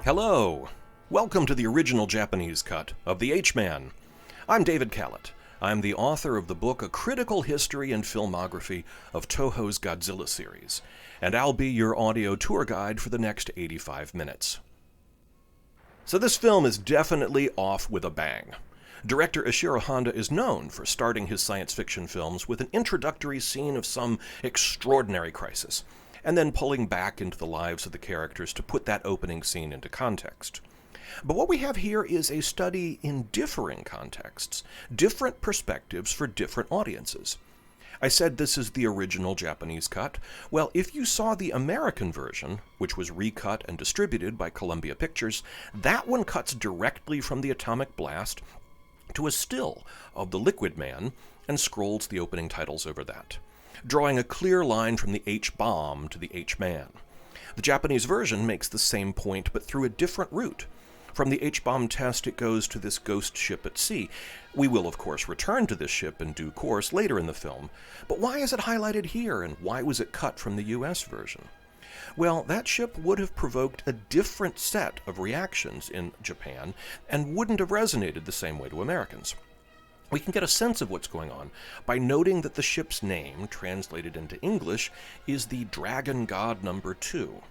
Hello! Welcome to the original Japanese cut of the HMan. I'm David Kalat. I'm the author of the book A Critical History and Filmography of Toho's Godzilla series, and I'll be your audio tour guide for the next 85 minutes. So this film is definitely off with a bang. Director Ishiro Honda is known for starting his science fiction films with an introductory scene of some extraordinary crisis, and then pulling back into the lives of the characters to put that opening scene into context. But what we have here is a study in differing contexts, different perspectives for different audiences. I said this is the original Japanese cut. Well, if you saw the American version, which was recut and distributed by Columbia Pictures, that one cuts directly from the atomic blast to a still of the Liquid Man and scrolls the opening titles over that, drawing a clear line from the H-bomb to the H-man. The Japanese version makes the same point, but through a different route. From the H-bomb test, it goes to this ghost ship at sea. We will, of course, return to this ship in due course later in the film, but why is it highlighted here, and why was it cut from the US version? Well, that ship would have provoked a different set of reactions in Japan, and wouldn't have resonated the same way to Americans. We can get a sense of what's going on by noting that the ship's name, translated into English, is the Dragon God No. 2.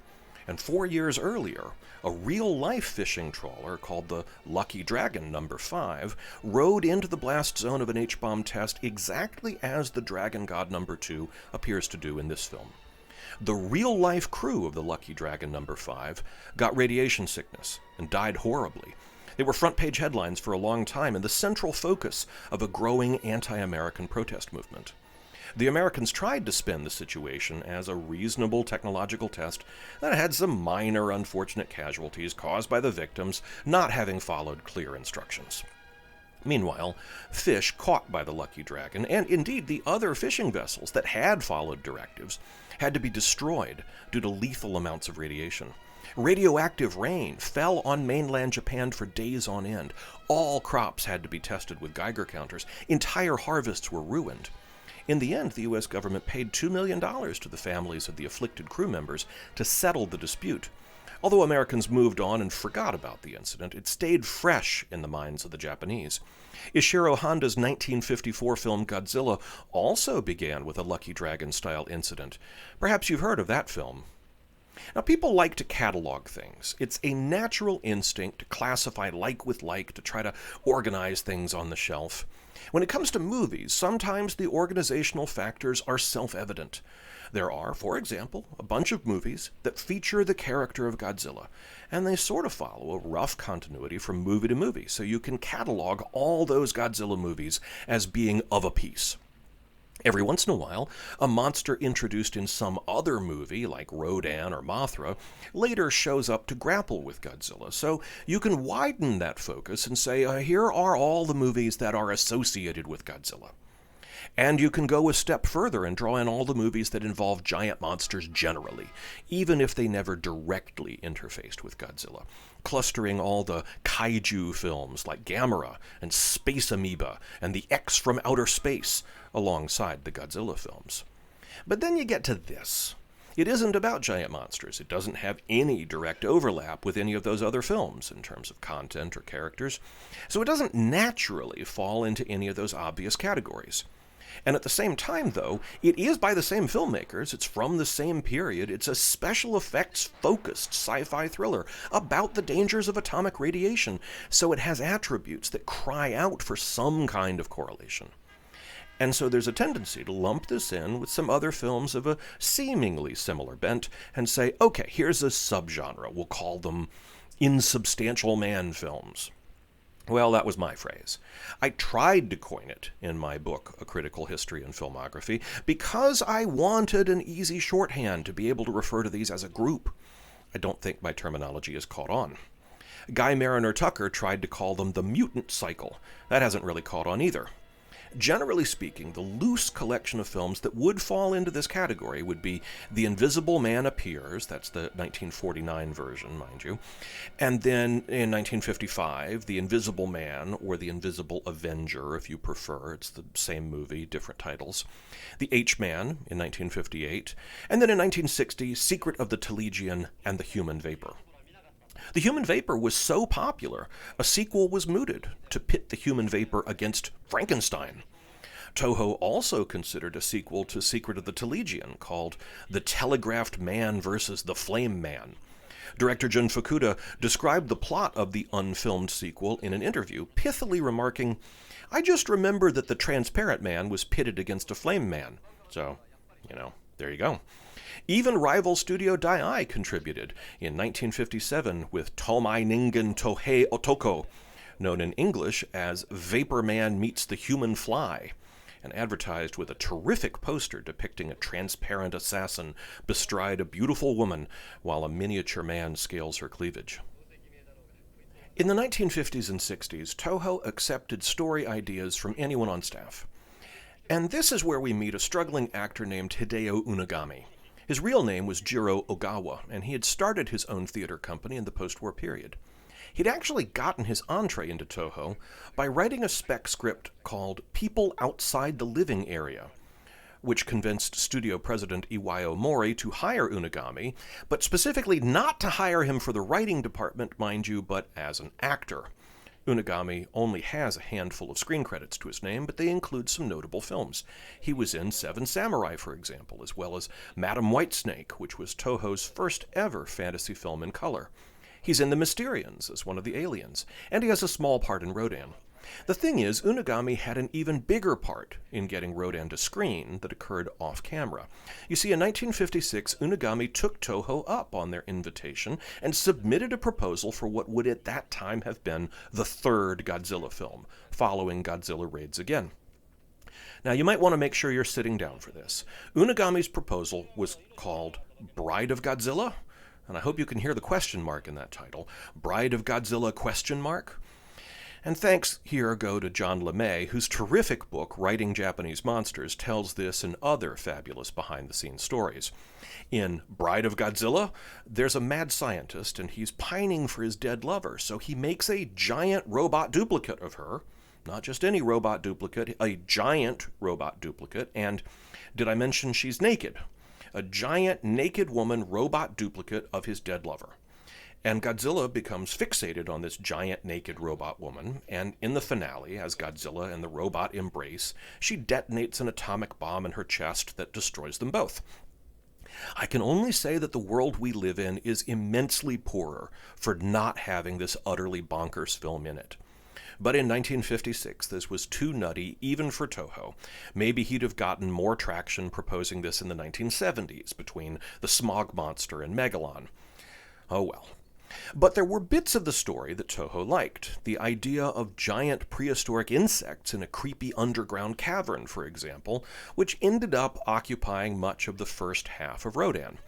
And 4 years earlier, a real-life fishing trawler called the Lucky Dragon No. 5 rode into the blast zone of an H-bomb test exactly as the Dragon God No. 2 appears to do in this film. The real-life crew of the Lucky Dragon No. 5 got radiation sickness and died horribly. They were front-page headlines for a long time and the central focus of a growing anti-American protest movement. The Americans tried to spin the situation as a reasonable technological test that had some minor unfortunate casualties caused by the victims not having followed clear instructions. Meanwhile, fish caught by the Lucky Dragon, and indeed the other fishing vessels that had followed directives, had to be destroyed due to lethal amounts of radiation. Radioactive rain fell on mainland Japan for days on end. All crops had to be tested with Geiger counters. Entire harvests were ruined. In the end, the U.S. government paid $2 million to the families of the afflicted crew members to settle the dispute. Although Americans moved on and forgot about the incident, it stayed fresh in the minds of the Japanese. Ishiro Honda's 1954 film Godzilla also began with a Lucky Dragon-style incident. Perhaps you've heard of that film. Now, people like to catalog things. It's a natural instinct to classify like with like, to try to organize things on the shelf. When it comes to movies, sometimes the organizational factors are self-evident. There are, for example, a bunch of movies that feature the character of Godzilla, and they sort of follow a rough continuity from movie to movie, so you can catalog all those Godzilla movies as being of a piece. Every once in a while, a monster introduced in some other movie, like Rodan or Mothra, later shows up to grapple with Godzilla, so you can widen that focus and say, here are all the movies that are associated with Godzilla. And you can go a step further and draw in all the movies that involve giant monsters generally, even if they never directly interfaced with Godzilla, clustering all the kaiju films like Gamera and Space Amoeba and the X from Outer Space alongside the Godzilla films. But then you get to this. It isn't about giant monsters. It doesn't have any direct overlap with any of those other films in terms of content or characters, so it doesn't naturally fall into any of those obvious categories. And at the same time, though, it is by the same filmmakers, it's from the same period, it's a special effects-focused sci-fi thriller about the dangers of atomic radiation, so it has attributes that cry out for some kind of correlation. And so there's a tendency to lump this in with some other films of a seemingly similar bent and say, okay, here's a subgenre, we'll call them insubstantial man films. Well, that was my phrase. I tried to coin it in my book, A Critical History and Filmography, because I wanted an easy shorthand to be able to refer to these as a group. I don't think my terminology is caught on. Guy Mariner Tucker tried to call them the mutant cycle. That hasn't really caught on either. Generally speaking, the loose collection of films that would fall into this category would be The Invisible Man Appears, that's the 1949 version, mind you, and then in 1955, The Invisible Man, or The Invisible Avenger, if you prefer, it's the same movie, different titles, The H-Man in 1958, and then in 1960, Secret of the Telegian and The Human Vapor. The human vapor was so popular, a sequel was mooted to pit the human vapor against Frankenstein. Toho also considered a sequel to Secret of the Telegion called The Telegraphed Man versus the Flame Man. Director Jun Fukuda described the plot of the unfilmed sequel in an interview, pithily remarking, "I just remember that the transparent man was pitted against a flame man. So, there you go." Even rival studio Dai contributed in 1957 with Tomai Ningen Tohei Otoko, known in English as Vapor Man Meets the Human Fly, and advertised with a terrific poster depicting a transparent assassin bestride a beautiful woman while a miniature man scales her cleavage. In the 1950s and 60s, Toho accepted story ideas from anyone on staff. And this is where we meet a struggling actor named Hideo Unegami. His real name was Jiro Ogawa, and he had started his own theater company in the post-war period. He'd actually gotten his entree into Toho by writing a spec script called People Outside the Living Area, which convinced studio president Iwao Mori to hire Unegami, but specifically not to hire him for the writing department, mind you, but as an actor. Unegami only has a handful of screen credits to his name, but they include some notable films. He was in Seven Samurai, for example, as well as Madam Whitesnake, which was Toho's first ever fantasy film in color. He's in The Mysterians as one of the aliens, and he has a small part in Rodan. The thing is, Unegami had an even bigger part in getting Rodan to screen that occurred off-camera. You see, in 1956, Unegami took Toho up on their invitation and submitted a proposal for what would at that time have been the third Godzilla film, following Godzilla Raids Again. Now, you might want to make sure you're sitting down for this. Unegami's proposal was called Bride of Godzilla, and I hope you can hear the question mark in that title. Bride of Godzilla ? And thanks here go to John LeMay, whose terrific book, Writing Japanese Monsters, tells this and other fabulous behind-the-scenes stories. In Bride of Godzilla, there's a mad scientist, and he's pining for his dead lover, so he makes a giant robot duplicate of her. Not just any robot duplicate, a giant robot duplicate, and did I mention she's naked? A giant naked woman robot duplicate of his dead lover. And Godzilla becomes fixated on this giant naked robot woman, and in the finale, as Godzilla and the robot embrace, she detonates an atomic bomb in her chest that destroys them both. I can only say that the world we live in is immensely poorer for not having this utterly bonkers film in it. But in 1956, this was too nutty even for Toho. Maybe he'd have gotten more traction proposing this in the 1970s between the Smog Monster and Megalon. Oh well. But there were bits of the story that Toho liked. The idea of giant prehistoric insects in a creepy underground cavern, for example, which ended up occupying much of the first half of Rodan.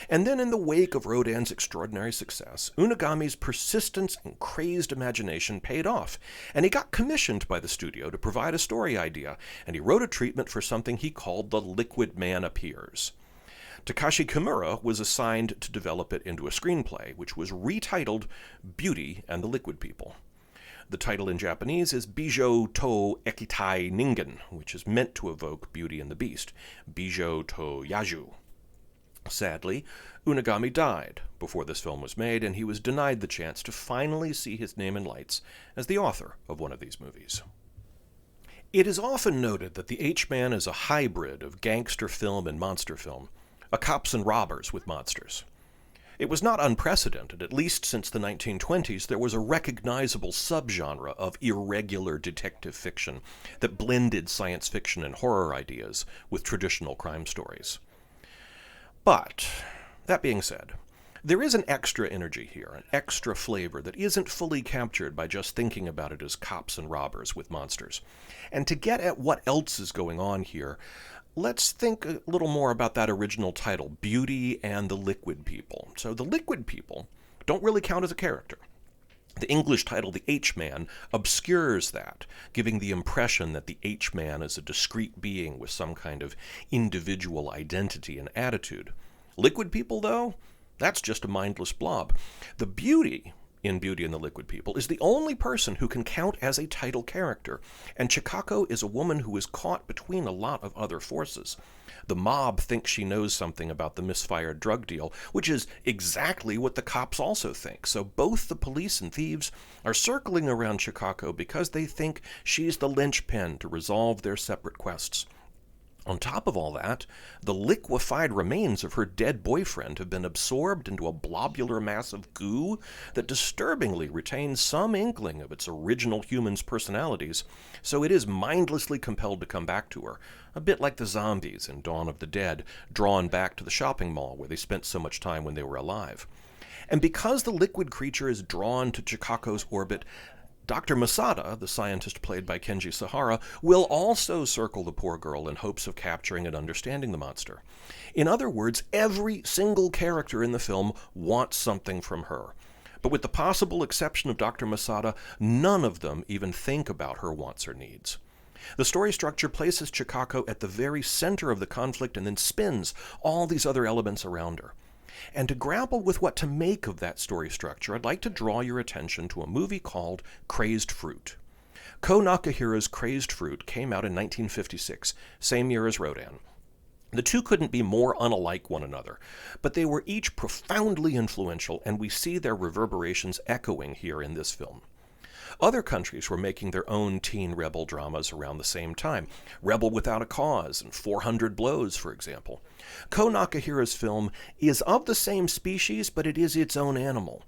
And then in the wake of Rodan's extraordinary success, Unegami's persistence and crazed imagination paid off, and he got commissioned by the studio to provide a story idea, and he wrote a treatment for something he called The Liquid Man Appears. Takashi Kimura was assigned to develop it into a screenplay, which was retitled Beauty and the Liquid People. The title in Japanese is Bijou to Ekitai Ningen, which is meant to evoke Beauty and the Beast, Bijou to Yaju. Sadly, Unegami died before this film was made, and he was denied the chance to finally see his name in lights as the author of one of these movies. It is often noted that the HMan is a hybrid of gangster film and monster film, a cops and robbers with monsters. It was not unprecedented. At least since the 1920s, there was a recognizable subgenre of irregular detective fiction that blended science fiction and horror ideas with traditional crime stories. But, that being said, there is an extra energy here, an extra flavor that isn't fully captured by just thinking about it as cops and robbers with monsters. And to get at what else is going on here, let's think a little more about that original title, Beauty and the Liquid People. So the Liquid People don't really count as a character. The English title, The HMan, obscures that, giving the impression that the HMan is a discrete being with some kind of individual identity and attitude. Liquid People, though, that's just a mindless blob. The beauty in Beauty and the Liquid People, is the only person who can count as a title character, and Chikako is a woman who is caught between a lot of other forces. The mob thinks she knows something about the misfired drug deal, which is exactly what the cops also think. So both the police and thieves are circling around Chikako because they think she's the linchpin to resolve their separate quests. On top of all that, the liquefied remains of her dead boyfriend have been absorbed into a blobular mass of goo that disturbingly retains some inkling of its original human's personalities, so it is mindlessly compelled to come back to her, a bit like the zombies in Dawn of the Dead, drawn back to the shopping mall where they spent so much time when they were alive. And because the liquid creature is drawn to Chikako's orbit, Dr. Masada, the scientist played by Kenji Sahara, will also circle the poor girl in hopes of capturing and understanding the monster. In other words, every single character in the film wants something from her. But with the possible exception of Dr. Masada, none of them even think about her wants or needs. The story structure places Chikako at the very center of the conflict and then spins all these other elements around her. And to grapple with what to make of that story structure, I'd like to draw your attention to a movie called Crazed Fruit. Ko Nakahira's Crazed Fruit came out in 1956, same year as Rodan. The two couldn't be more unlike one another, but they were each profoundly influential, and we see their reverberations echoing here in this film. Other countries were making their own teen rebel dramas around the same time. Rebel Without a Cause and 400 Blows, for example. Ko Nakahira's film is of the same species, but it is its own animal.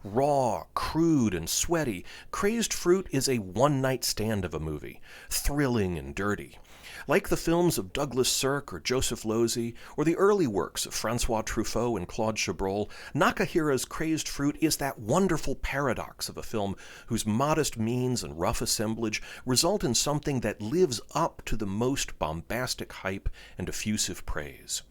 Raw, crude, and sweaty, Crazed Fruit is a one-night stand of a movie, thrilling and dirty. Like the films of Douglas Sirk or Joseph Losey, or the early works of Francois Truffaut and Claude Chabrol, Nakahira's Crazed Fruit is that wonderful paradox of a film whose modest means and rough assemblage result in something that lives up to the most bombastic hype and effusive praise.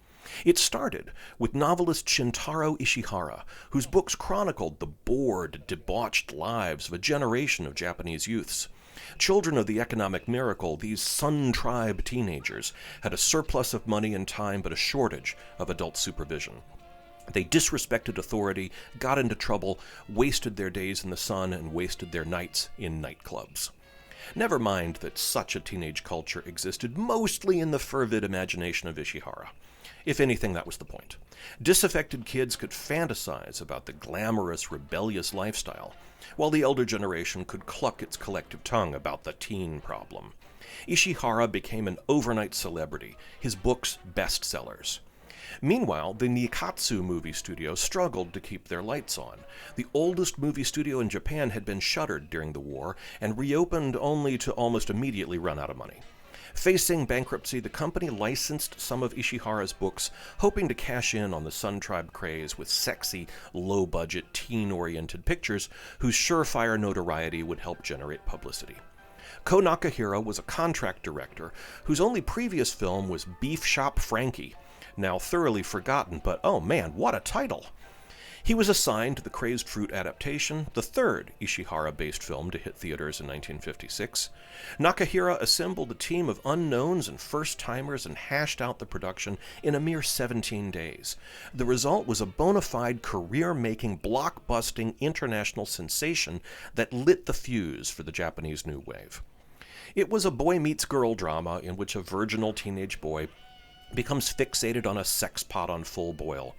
It started with novelist Shintaro Ishihara, whose books chronicled the bored, debauched lives of a generation of Japanese youths. Children of the economic miracle, these Sun Tribe teenagers had a surplus of money and time but a shortage of adult supervision. They disrespected authority, got into trouble, wasted their days in the sun, and wasted their nights in nightclubs. Never mind that such a teenage culture existed mostly in the fervid imagination of Ishihara. If anything, that was the point. Disaffected kids could fantasize about the glamorous, rebellious lifestyle, while the elder generation could cluck its collective tongue about the teen problem. Ishihara became an overnight celebrity, his books bestsellers. Meanwhile, the Nikatsu movie studio struggled to keep their lights on. The oldest movie studio in Japan had been shuttered during the war and reopened only to almost immediately run out of money. Facing bankruptcy, the company licensed some of Ishihara's books, hoping to cash in on the Sun Tribe craze with sexy, low-budget, teen-oriented pictures whose surefire notoriety would help generate publicity. Ko Nakahira was a contract director whose only previous film was Beef Shop Frankie, now thoroughly forgotten, but oh man, what a title! He was assigned to the Crazed Fruit adaptation, the third Ishihara-based film to hit theaters in 1956. Nakahira assembled a team of unknowns and first-timers and hashed out the production in a mere 17 days. The result was a bona fide career-making, blockbusting international sensation that lit the fuse for the Japanese New Wave. It was a boy-meets-girl drama in which a virginal teenage boy becomes fixated on a sex pot on full boil.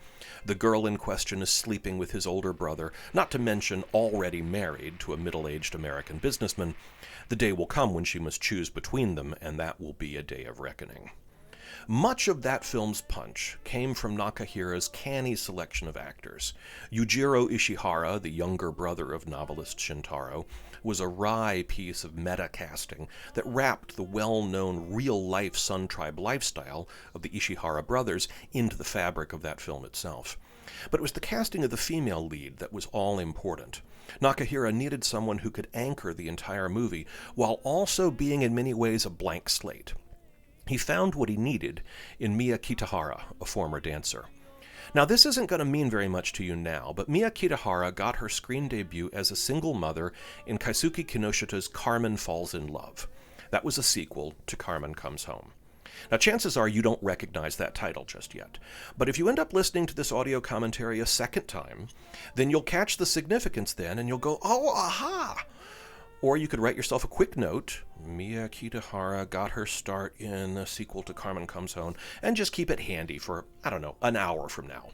The girl in question is sleeping with his older brother, not to mention already married to a middle-aged American businessman. The day will come when she must choose between them, and that will be a day of reckoning. Much of that film's punch came from Nakahira's canny selection of actors. Yujiro Ishihara, the younger brother of novelist Shintaro, was a wry piece of meta-casting that wrapped the well-known real-life Sun Tribe lifestyle of the Ishihara brothers into the fabric of that film itself. But it was the casting of the female lead that was all important. Nakahira needed someone who could anchor the entire movie while also being in many ways a blank slate. He found what he needed in Miya Kitahara, a former dancer. Now, this isn't going to mean very much to you now, but Miya Kitahara got her screen debut as a single mother in Kaisuke Kinoshita's Carmen Falls in Love. That was a sequel to Carmen Comes Home. Now, chances are you don't recognize that title just yet, but if you end up listening to this audio commentary a second time, then you'll catch the significance then, and you'll go, oh, aha! Or you could write yourself a quick note, Mia Kitahara got her start in the sequel to Carmen Comes Home, and just keep it handy for, I don't know, an hour from now.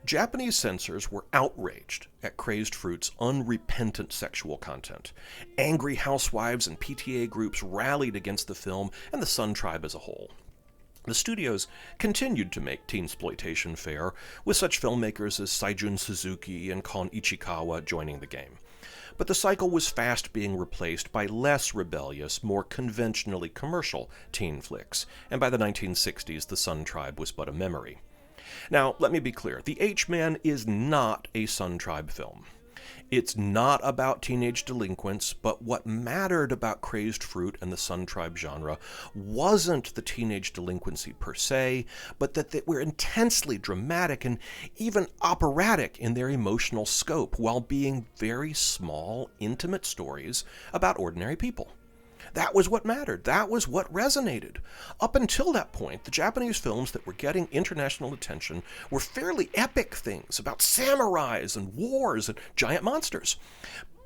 Japanese censors were outraged at Crazed Fruit's unrepentant sexual content. Angry housewives and PTA groups rallied against the film and the Sun Tribe as a whole. The studios continued to make teensploitation fare, with such filmmakers as Seijun Suzuki and Kon Ichikawa joining the game. But the cycle was fast being replaced by less rebellious, more conventionally commercial teen flicks, and by the 1960s the Sun Tribe was but a memory. Now, let me be clear, the HMan is not a Sun Tribe film. It's not about teenage delinquents, but what mattered about Crazed Fruit and the Sun Tribe genre wasn't the teenage delinquency per se, but that they were intensely dramatic and even operatic in their emotional scope, while being very small, intimate stories about ordinary people. That was what mattered. That was what resonated. Up until that point, the Japanese films that were getting international attention were fairly epic things about samurais and wars and giant monsters.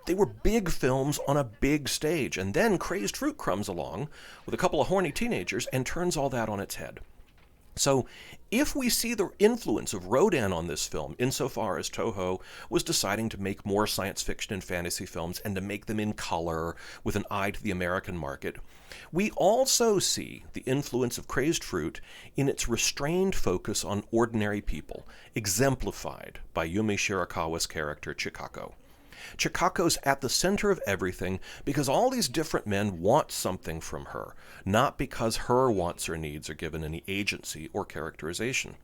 They were big films on a big stage, and then Crazed Fruit comes along with a couple of horny teenagers and turns all that on its head. So, if we see the influence of Rodan on this film, insofar as Toho was deciding to make more science fiction and fantasy films and to make them in color with an eye to the American market, we also see the influence of Crazed Fruit in its restrained focus on ordinary people, exemplified by Yumi Shirakawa's character Chikako. Chikako's at the center of everything because all these different men want something from her, not because her wants or needs are given any agency or characterization.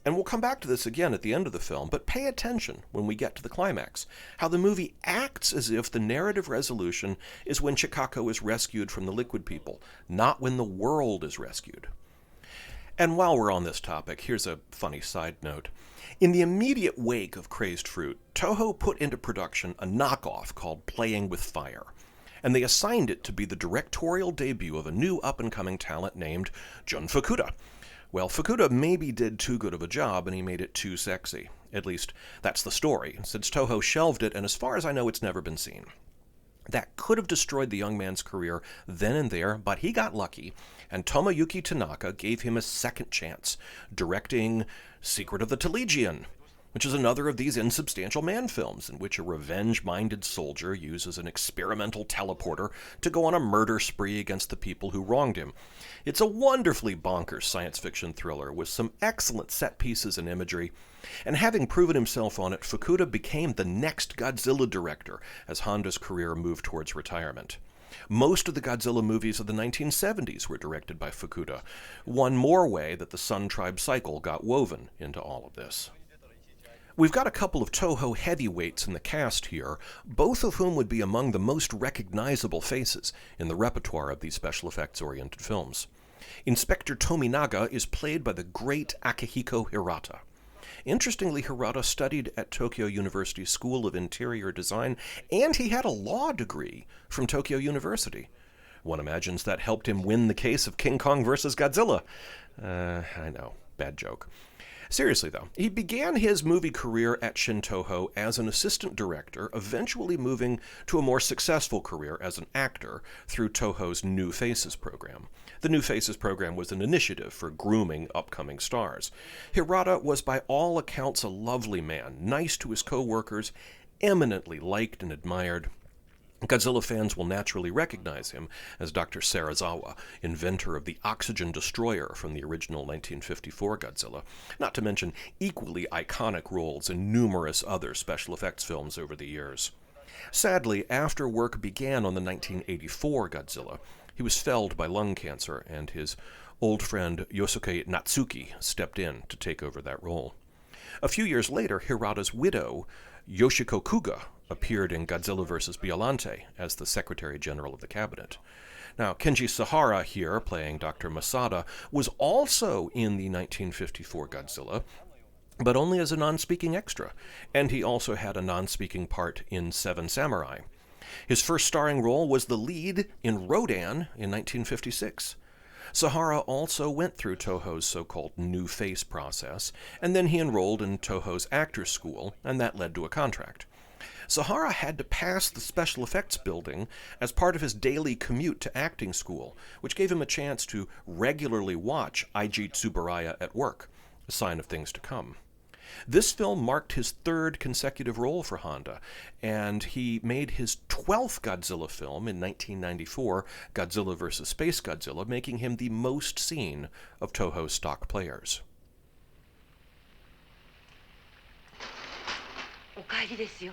And we'll come back to this again at the end of the film, but pay attention when we get to the climax, how the movie acts as if the narrative resolution is when Chikako is rescued from the liquid people, not when the world is rescued. And while we're on this topic, here's a funny side note. In the immediate wake of Crazed Fruit, Toho put into production a knockoff called Playing with Fire, and they assigned it to be the directorial debut of a new up-and-coming talent named Jun Fukuda. Well, Fukuda maybe did too good of a job, and he made it too sexy. At least, that's the story, since Toho shelved it, and as far as I know, it's never been seen. That could have destroyed the young man's career then and there, but he got lucky, and Tomoyuki Tanaka gave him a second chance, directing Secret of the Telegion, which is another of these insubstantial man films in which a revenge-minded soldier uses an experimental teleporter to go on a murder spree against the people who wronged him. It's a wonderfully bonkers science fiction thriller with some excellent set pieces and imagery, and having proven himself on it, Fukuda became the next Godzilla director as Honda's career moved towards retirement. Most of the Godzilla movies of the 1970s were directed by Fukuda, one more way that the Sun Tribe cycle got woven into all of this. We've got a couple of Toho heavyweights in the cast here, both of whom would be among the most recognizable faces in the repertoire of these special effects-oriented films. Inspector Tominaga is played by the great Akihiko Hirata. Interestingly, Hirata studied at Tokyo University School of Interior Design, and he had a law degree from Tokyo University. One imagines that helped him win the case of King Kong vs. Godzilla. I know, bad joke. Seriously, though, he began his movie career at Shin Toho as an assistant director, eventually moving to a more successful career as an actor through Toho's New Faces program. The New Faces program was an initiative for grooming upcoming stars. Hirata was by all accounts a lovely man, nice to his co-workers, eminently liked and admired. Godzilla fans will naturally recognize him as Dr. Serizawa, inventor of the oxygen destroyer from the original 1954 Godzilla, not to mention equally iconic roles in numerous other special effects films over the years. Sadly, after work began on the 1984 Godzilla, he was felled by lung cancer, and his old friend Yosuke Natsuki stepped in to take over that role. A few years later, Hirata's widow, Yoshiko Kuga, appeared in Godzilla vs. Biollante as the Secretary General of the Cabinet. Now, Kenji Sahara here, playing Dr. Masada, was also in the 1954 Godzilla, but only as a non-speaking extra, and he also had a non-speaking part in Seven Samurai. His first starring role was the lead in Rodan in 1956. Sahara also went through Toho's so-called new face process, and then he enrolled in Toho's actors school, and that led to a contract. Sahara had to pass the special effects building as part of his daily commute to acting school, which gave him a chance to regularly watch Eiji Tsuburaya at work, a sign of things to come. This film marked his third consecutive role for Honda, and he made his 12th Godzilla film in 1994, Godzilla vs. Space Godzilla, making him the most seen of Toho's stock players. お帰りですよ。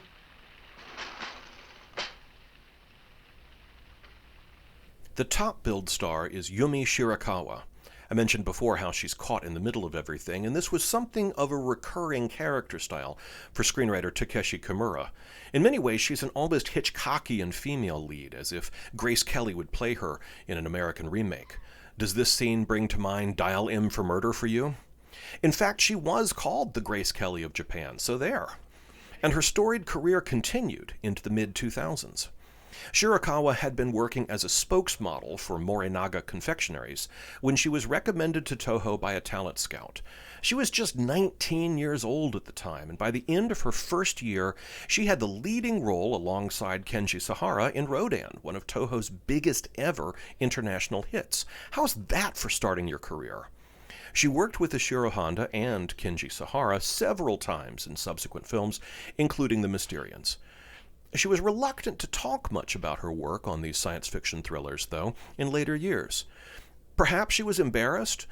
The top-billed star is Yumi Shirakawa. I mentioned before how she's caught in the middle of everything, and this was something of a recurring character style for screenwriter Takeshi Kimura. In many ways, she's an almost Hitchcockian female lead, as if Grace Kelly would play her in an American remake. Does this scene bring to mind Dial M for Murder for you? In fact, she was called the Grace Kelly of Japan, so there. And her storied career continued into the mid-2000s. Shirakawa had been working as a spokesmodel for Morinaga Confectionaries when she was recommended to Toho by a talent scout. She was just 19 years old at the time, and by the end of her first year, she had the leading role alongside Kenji Sahara in Rodan, one of Toho's biggest ever international hits. How's that for starting your career? She worked with Ishiro Honda and Kenji Sahara several times in subsequent films, including The Mysterians. She was reluctant to talk much about her work on these science fiction thrillers, though, in later years. Perhaps she was embarrassed,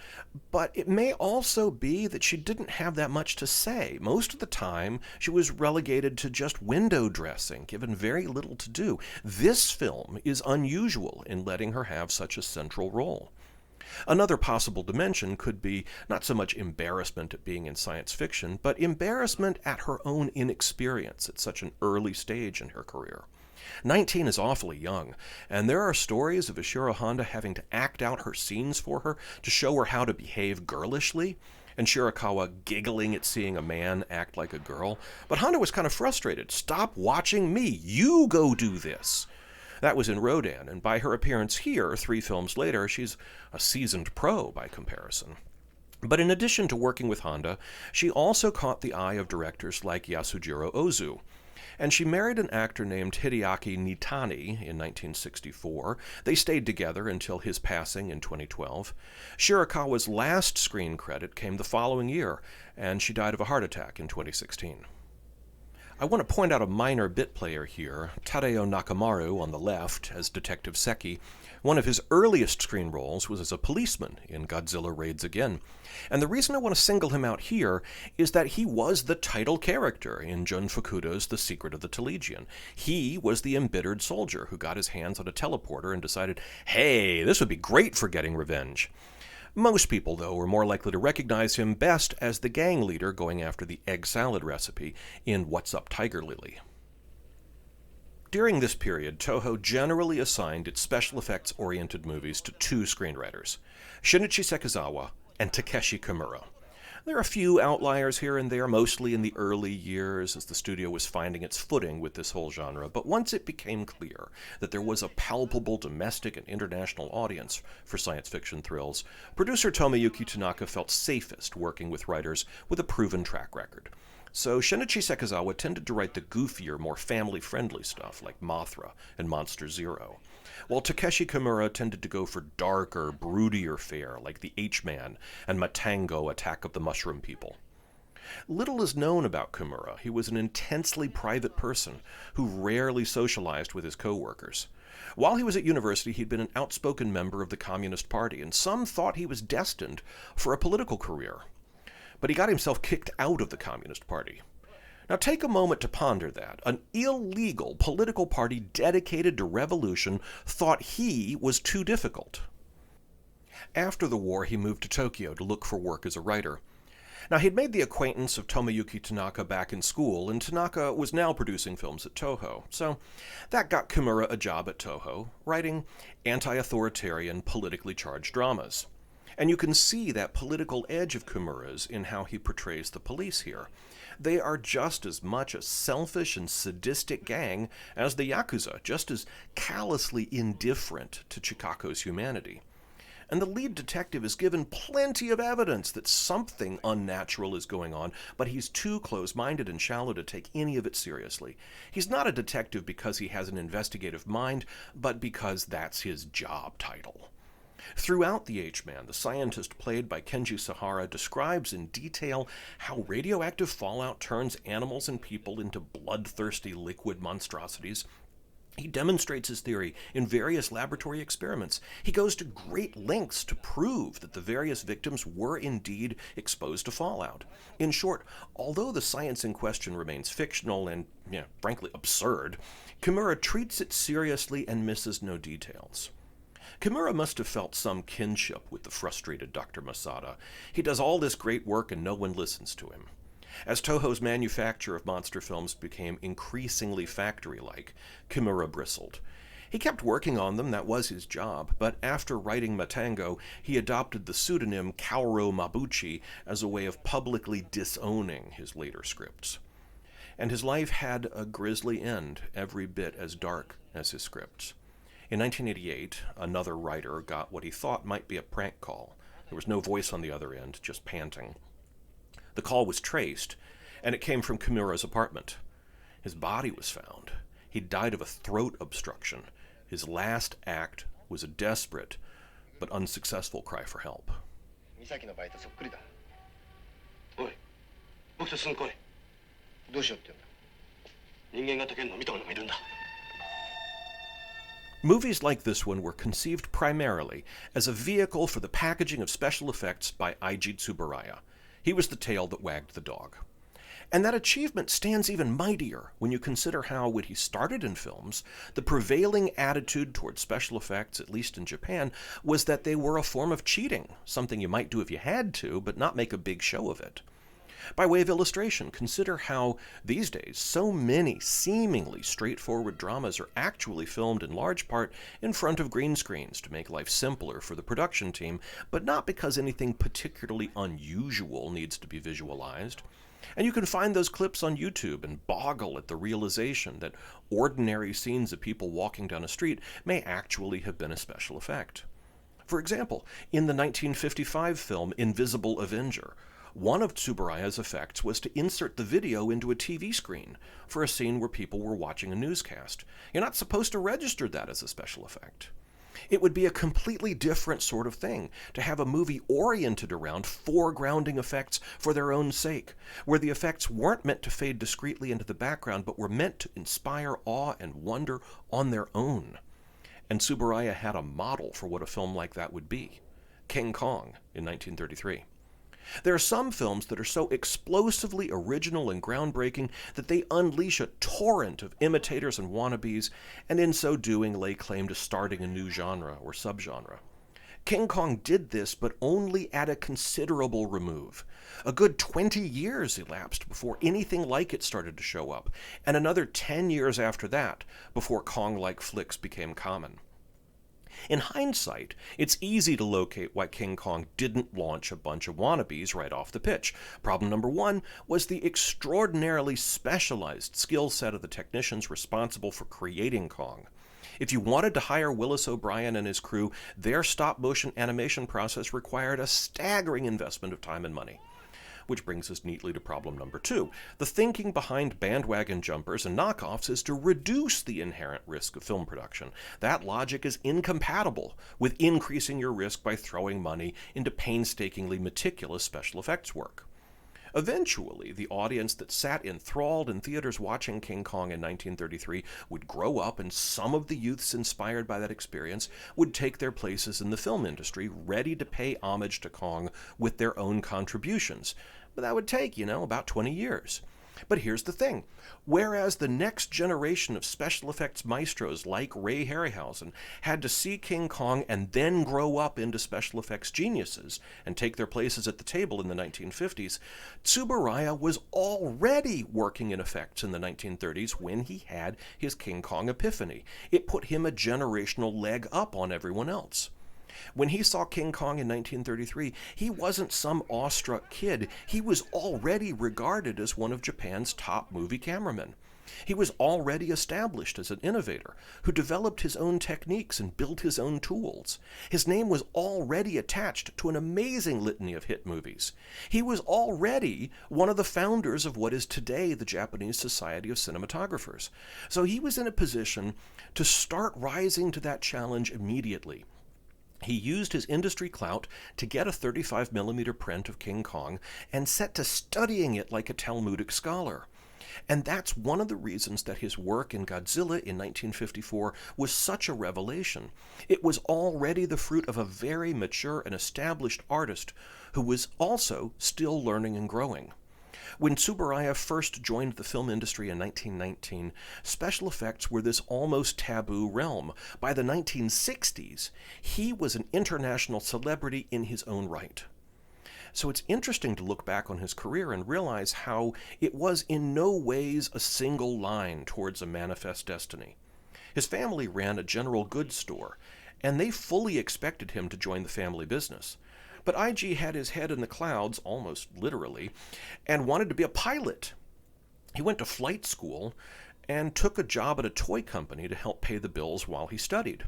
but it may also be that she didn't have that much to say. Most of the time, she was relegated to just window dressing, given very little to do. This film is unusual in letting her have such a central role. Another possible dimension could be not so much embarrassment at being in science fiction, but embarrassment at her own inexperience at such an early stage in her career. 19 is awfully young, and there are stories of Ishiro Honda having to act out her scenes for her to show her how to behave girlishly, and Shirakawa giggling at seeing a man act like a girl. But Honda was kind of frustrated. "Stop watching me! You go do this!" That was in Rodan, and by her appearance here, 3 films later, she's a seasoned pro by comparison. But in addition to working with Honda, she also caught the eye of directors like Yasujiro Ozu. And she married an actor named Hideaki Nitani in 1964. They stayed together until his passing in 2012. Shirakawa's last screen credit came the following year, and she died of a heart attack in 2016. I want to point out a minor bit player here, Tadao Nakamaru on the left as Detective Seki. One of his earliest screen roles was as a policeman in Godzilla Raids Again. And the reason I want to single him out here is that he was the title character in Jun Fukuda's The Secret of the Telegion. He was the embittered soldier who got his hands on a teleporter and decided, hey, this would be great for getting revenge. Most people, though, were more likely to recognize him best as the gang leader going after the egg salad recipe in What's Up, Tiger Lily? During this period, Toho generally assigned its special effects-oriented movies to 2 screenwriters, Shinichi Sekizawa and Takeshi Kimura. There are a few outliers here and there, mostly in the early years as the studio was finding its footing with this whole genre, but once it became clear that there was a palpable domestic and international audience for science fiction thrills, producer Tomoyuki Tanaka felt safest working with writers with a proven track record. So Shinichi Sekizawa tended to write the goofier, more family-friendly stuff like Mothra and Monster Zero, while Takeshi Kimura tended to go for darker, broodier fare like the HMan and Matango Attack of the Mushroom People. Little is known about Kimura. He was an intensely private person who rarely socialized with his co-workers. While he was at university, he'd been an outspoken member of the Communist Party, and some thought he was destined for a political career. But he got himself kicked out of the Communist Party. Now take a moment to ponder that. An illegal political party dedicated to revolution thought he was too difficult. After the war, he moved to Tokyo to look for work as a writer. Now, he'd made the acquaintance of Tomoyuki Tanaka back in school, and Tanaka was now producing films at Toho. So that got Kimura a job at Toho, writing anti-authoritarian, politically charged dramas. And you can see that political edge of Kimura's in how he portrays the police here. They are just as much a selfish and sadistic gang as the Yakuza, just as callously indifferent to Chikako's humanity. and the lead detective is given plenty of evidence that something unnatural is going on, but he's too close-minded and shallow to take any of it seriously. He's not a detective because he has an investigative mind, but because that's his job title. Throughout The HMan, the scientist played by Kenji Sahara describes in detail how radioactive fallout turns animals and people into bloodthirsty liquid monstrosities. He demonstrates his theory in various laboratory experiments. He goes to great lengths to prove that the various victims were indeed exposed to fallout. In short, although the science in question remains fictional and, frankly, absurd, Kimura treats it seriously and misses no details. Kimura must have felt some kinship with the frustrated Dr. Masada. He does all this great work and no one listens to him. As Toho's manufacture of monster films became increasingly factory-like, Kimura bristled. He kept working on them, that was his job, but after writing Matango, he adopted the pseudonym Kaoru Mabuchi as a way of publicly disowning his later scripts. And his life had a grisly end, every bit as dark as his scripts. In 1988, another writer got what he thought might be a prank call. There was no voice on the other end, just panting. The call was traced, and it came from Kimura's apartment. His body was found. He died of a throat obstruction. His last act was a desperate but unsuccessful cry for help. Movies like this one were conceived primarily as a vehicle for the packaging of special effects by Eiji Tsuburaya. He was the tail that wagged the dog. And that achievement stands even mightier when you consider how, when he started in films, the prevailing attitude towards special effects, at least in Japan, was that they were a form of cheating, something you might do if you had to, but not make a big show of it. By way of illustration, consider how, these days, so many seemingly straightforward dramas are actually filmed in large part in front of green screens to make life simpler for the production team, but not because anything particularly unusual needs to be visualized. And you can find those clips on YouTube and boggle at the realization that ordinary scenes of people walking down a street may actually have been a special effect. For example, in the 1955 film Invisible Avenger, one of Tsuburaya's effects was to insert the video into a TV screen for a scene where people were watching a newscast. You're not supposed to register that as a special effect. It would be a completely different sort of thing to have a movie oriented around foregrounding effects for their own sake, where the effects weren't meant to fade discreetly into the background, but were meant to inspire awe and wonder on their own. And Tsuburaya had a model for what a film like that would be: King Kong in 1933. There are some films that are so explosively original and groundbreaking that they unleash a torrent of imitators and wannabes, and in so doing lay claim to starting a new genre or subgenre. King Kong did this, but only at a considerable remove. A good 20 years elapsed before anything like it started to show up, and another 10 years after that before Kong-like flicks became common. In hindsight, it's easy to locate why King Kong didn't launch a bunch of wannabes right off the pitch. Problem number one was the extraordinarily specialized skill set of the technicians responsible for creating Kong. If you wanted to hire Willis O'Brien and his crew, their stop-motion animation process required a staggering investment of time and money. Which brings us neatly to problem number two. The thinking behind bandwagon jumpers and knockoffs is to reduce the inherent risk of film production. That logic is incompatible with increasing your risk by throwing money into painstakingly meticulous special effects work. Eventually, the audience that sat enthralled in theaters watching King Kong in 1933 would grow up, and some of the youths inspired by that experience would take their places in the film industry, ready to pay homage to Kong with their own contributions. But that would take, about 20 years. But here's the thing. Whereas the next generation of special effects maestros like Ray Harryhausen had to see King Kong and then grow up into special effects geniuses and take their places at the table in the 1950s, Tsuburaya was already working in effects in the 1930s when he had his King Kong epiphany. It put him a generational leg up on everyone else. When he saw King Kong in 1933, he wasn't some awestruck kid. He was already regarded as one of Japan's top movie cameramen. He was already established as an innovator who developed his own techniques and built his own tools. His name was already attached to an amazing litany of hit movies. He was already one of the founders of what is today the Japanese Society of Cinematographers. So he was in a position to start rising to that challenge immediately. He used his industry clout to get a 35mm print of King Kong and set to studying it like a Talmudic scholar. And that's one of the reasons that his work in Godzilla in 1954 was such a revelation. It was already the fruit of a very mature and established artist who was also still learning and growing. When Tsuburaya first joined the film industry in 1919, special effects were this almost taboo realm. By the 1960s, he was an international celebrity in his own right. So it's interesting to look back on his career and realize how it was in no ways a single line towards a manifest destiny. His family ran a general goods store, and they fully expected him to join the family business. But IG had his head in the clouds, almost literally, and wanted to be a pilot. He went to flight school and took a job at a toy company to help pay the bills while he studied.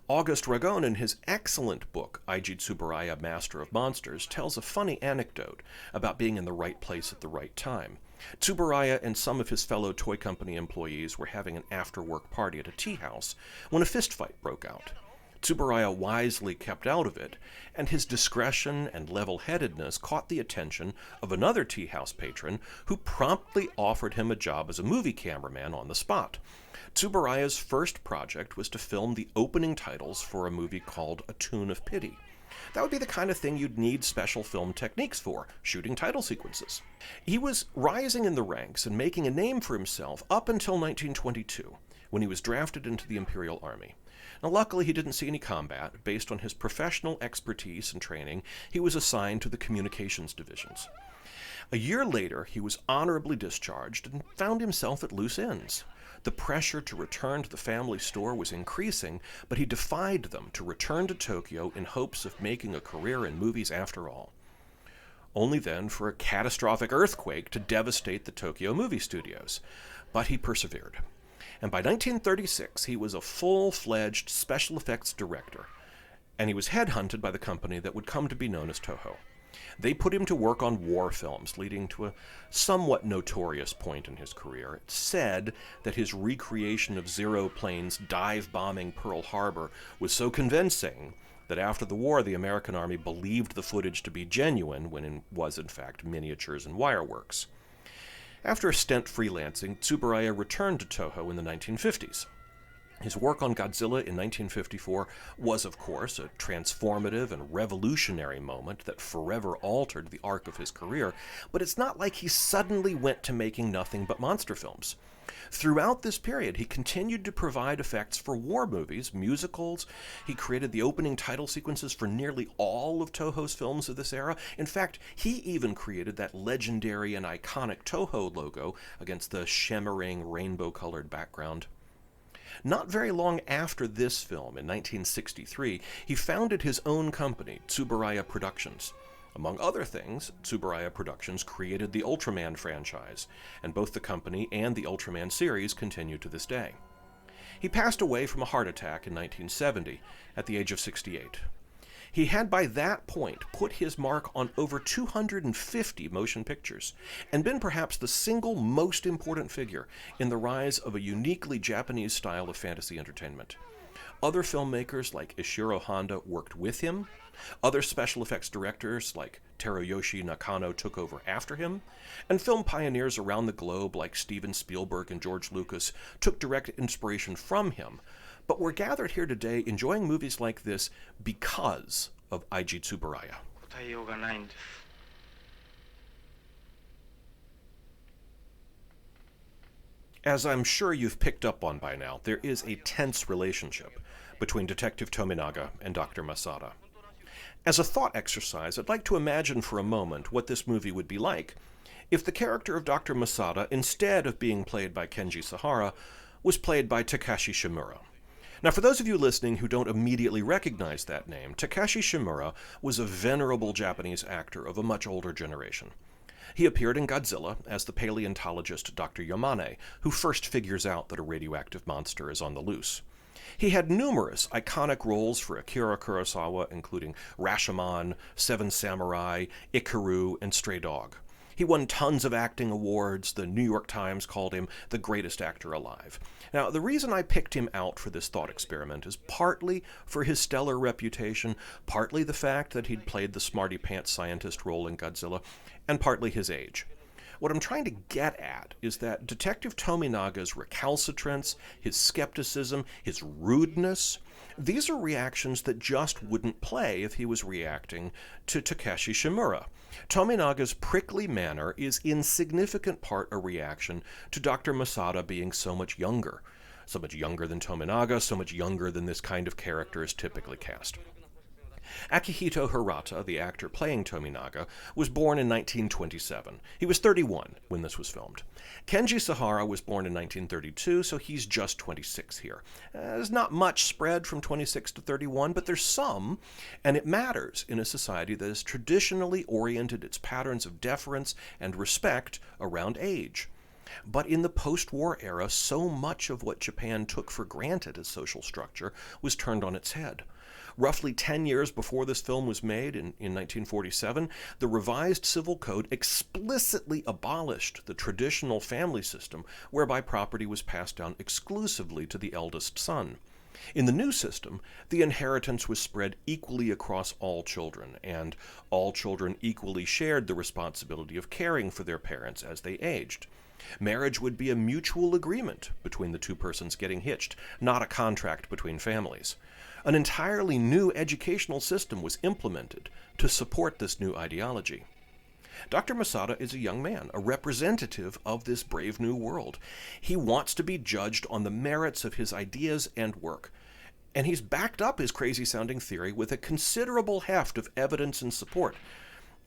August Ragon, in his excellent book, Eiji Tsuburaya, Master of Monsters, tells a funny anecdote about being in the right place at the right time. Tsuburaya and some of his fellow toy company employees were having an after-work party at a tea house when a fistfight broke out. Tsuburaya wisely kept out of it, and his discretion and level-headedness caught the attention of another tea house patron who promptly offered him a job as a movie cameraman on the spot. Tsuburaya's first project was to film the opening titles for a movie called A Tune of Pity. That would be the kind of thing you'd need special film techniques for, shooting title sequences. He was rising in the ranks and making a name for himself up until 1922, when he was drafted into the Imperial Army. Now, luckily, he didn't see any combat. Based on his professional expertise and training, he was assigned to the communications divisions. A year later, he was honorably discharged and found himself at loose ends. The pressure to return to the family store was increasing, but he defied them to return to Tokyo in hopes of making a career in movies after all. Only then for a catastrophic earthquake to devastate the Tokyo movie studios. But he persevered. And by 1936, he was a full-fledged special effects director, and he was headhunted by the company that would come to be known as Toho. They put him to work on war films, leading to a somewhat notorious point in his career. It's said that his recreation of Zero planes dive-bombing Pearl Harbor was so convincing that after the war, the American Army believed the footage to be genuine when it was, in fact, miniatures and wireworks. After a stint freelancing, Tsuburaya returned to Toho in the 1950s. His work on Godzilla in 1954 was, of course, a transformative and revolutionary moment that forever altered the arc of his career, but it's not like he suddenly went to making nothing but monster films. Throughout this period, he continued to provide effects for war movies, musicals. He created the opening title sequences for nearly all of Toho's films of this era. In fact, he even created that legendary and iconic Toho logo against the shimmering rainbow-colored background. Not very long after this film, in 1963, he founded his own company, Tsuburaya Productions. Among other things, Tsuburaya Productions created the Ultraman franchise, and both the company and the Ultraman series continue to this day. He passed away from a heart attack in 1970, at the age of 68. He had by that point put his mark on over 250 motion pictures, and been perhaps the single most important figure in the rise of a uniquely Japanese style of fantasy entertainment. Other filmmakers like Ishiro Honda worked with him. Other special effects directors like Teruyoshi Nakano took over after him, and film pioneers around the globe like Steven Spielberg and George Lucas took direct inspiration from him. But we're gathered here today enjoying movies like this because of Eiji Tsuburaya. As I'm sure you've picked up on by now, there is a tense relationship between Detective Tominaga and Dr. Masada. As a thought exercise, I'd like to imagine for a moment what this movie would be like if the character of Dr. Masada, instead of being played by Kenji Sahara, was played by Takashi Shimura. Now, for those of you listening who don't immediately recognize that name, Takashi Shimura was a venerable Japanese actor of a much older generation. He appeared in Godzilla as the paleontologist Dr. Yamane, who first figures out that a radioactive monster is on the loose. He had numerous iconic roles for Akira Kurosawa, including Rashomon, Seven Samurai, Ikaru, and Stray Dog. He won tons of acting awards. The New York Times called him the greatest actor alive. Now, the reason I picked him out for this thought experiment is partly for his stellar reputation, partly the fact that he'd played the smarty pants scientist role in Godzilla, and partly his age. What I'm trying to get at is that Detective Tominaga's recalcitrance, his skepticism, his rudeness, these are reactions that just wouldn't play if he was reacting to Takeshi Shimura. Tominaga's prickly manner is in significant part a reaction to Dr. Masada being so much younger than Tominaga, so much younger than this kind of character is typically cast. Akihito Hirata, the actor playing Tominaga, was born in 1927. He was 31 when this was filmed. Kenji Sahara was born in 1932, so he's just 26 here. There's not much spread from 26 to 31, but there's some, and it matters in a society that has traditionally oriented its patterns of deference and respect around age. But in the post-war era, so much of what Japan took for granted as social structure was turned on its head. Roughly 10 years before this film was made, in 1947, the revised Civil Code explicitly abolished the traditional family system whereby property was passed down exclusively to the eldest son. In the new system, the inheritance was spread equally across all children, and all children equally shared the responsibility of caring for their parents as they aged. Marriage would be a mutual agreement between the two persons getting hitched, not a contract between families. An entirely new educational system was implemented to support this new ideology. Dr. Masada is a young man, a representative of this brave new world. He wants to be judged on the merits of his ideas and work, and he's backed up his crazy-sounding theory with a considerable heft of evidence and support.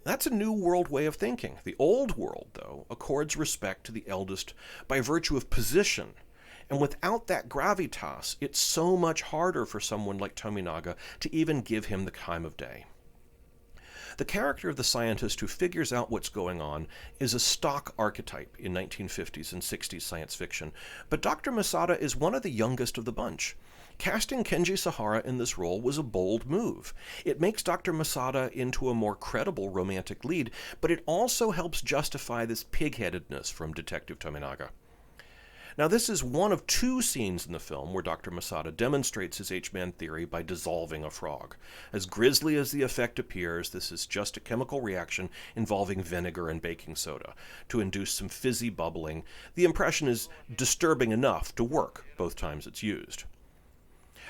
That's a new world way of thinking. The old world, though, accords respect to the eldest by virtue of position. And without that gravitas, it's so much harder for someone like Tominaga to even give him the time of day. The character of the scientist who figures out what's going on is a stock archetype in 1950s and 60s science fiction, but Dr. Masada is one of the youngest of the bunch. Casting Kenji Sahara in this role was a bold move. It makes Dr. Masada into a more credible romantic lead, but it also helps justify this pig-headedness from Detective Tominaga. Now, this is one of two scenes in the film where Dr. Masada demonstrates his HMan theory by dissolving a frog. As grisly as the effect appears, this is just a chemical reaction involving vinegar and baking soda to induce some fizzy bubbling. The impression is disturbing enough to work both times it's used.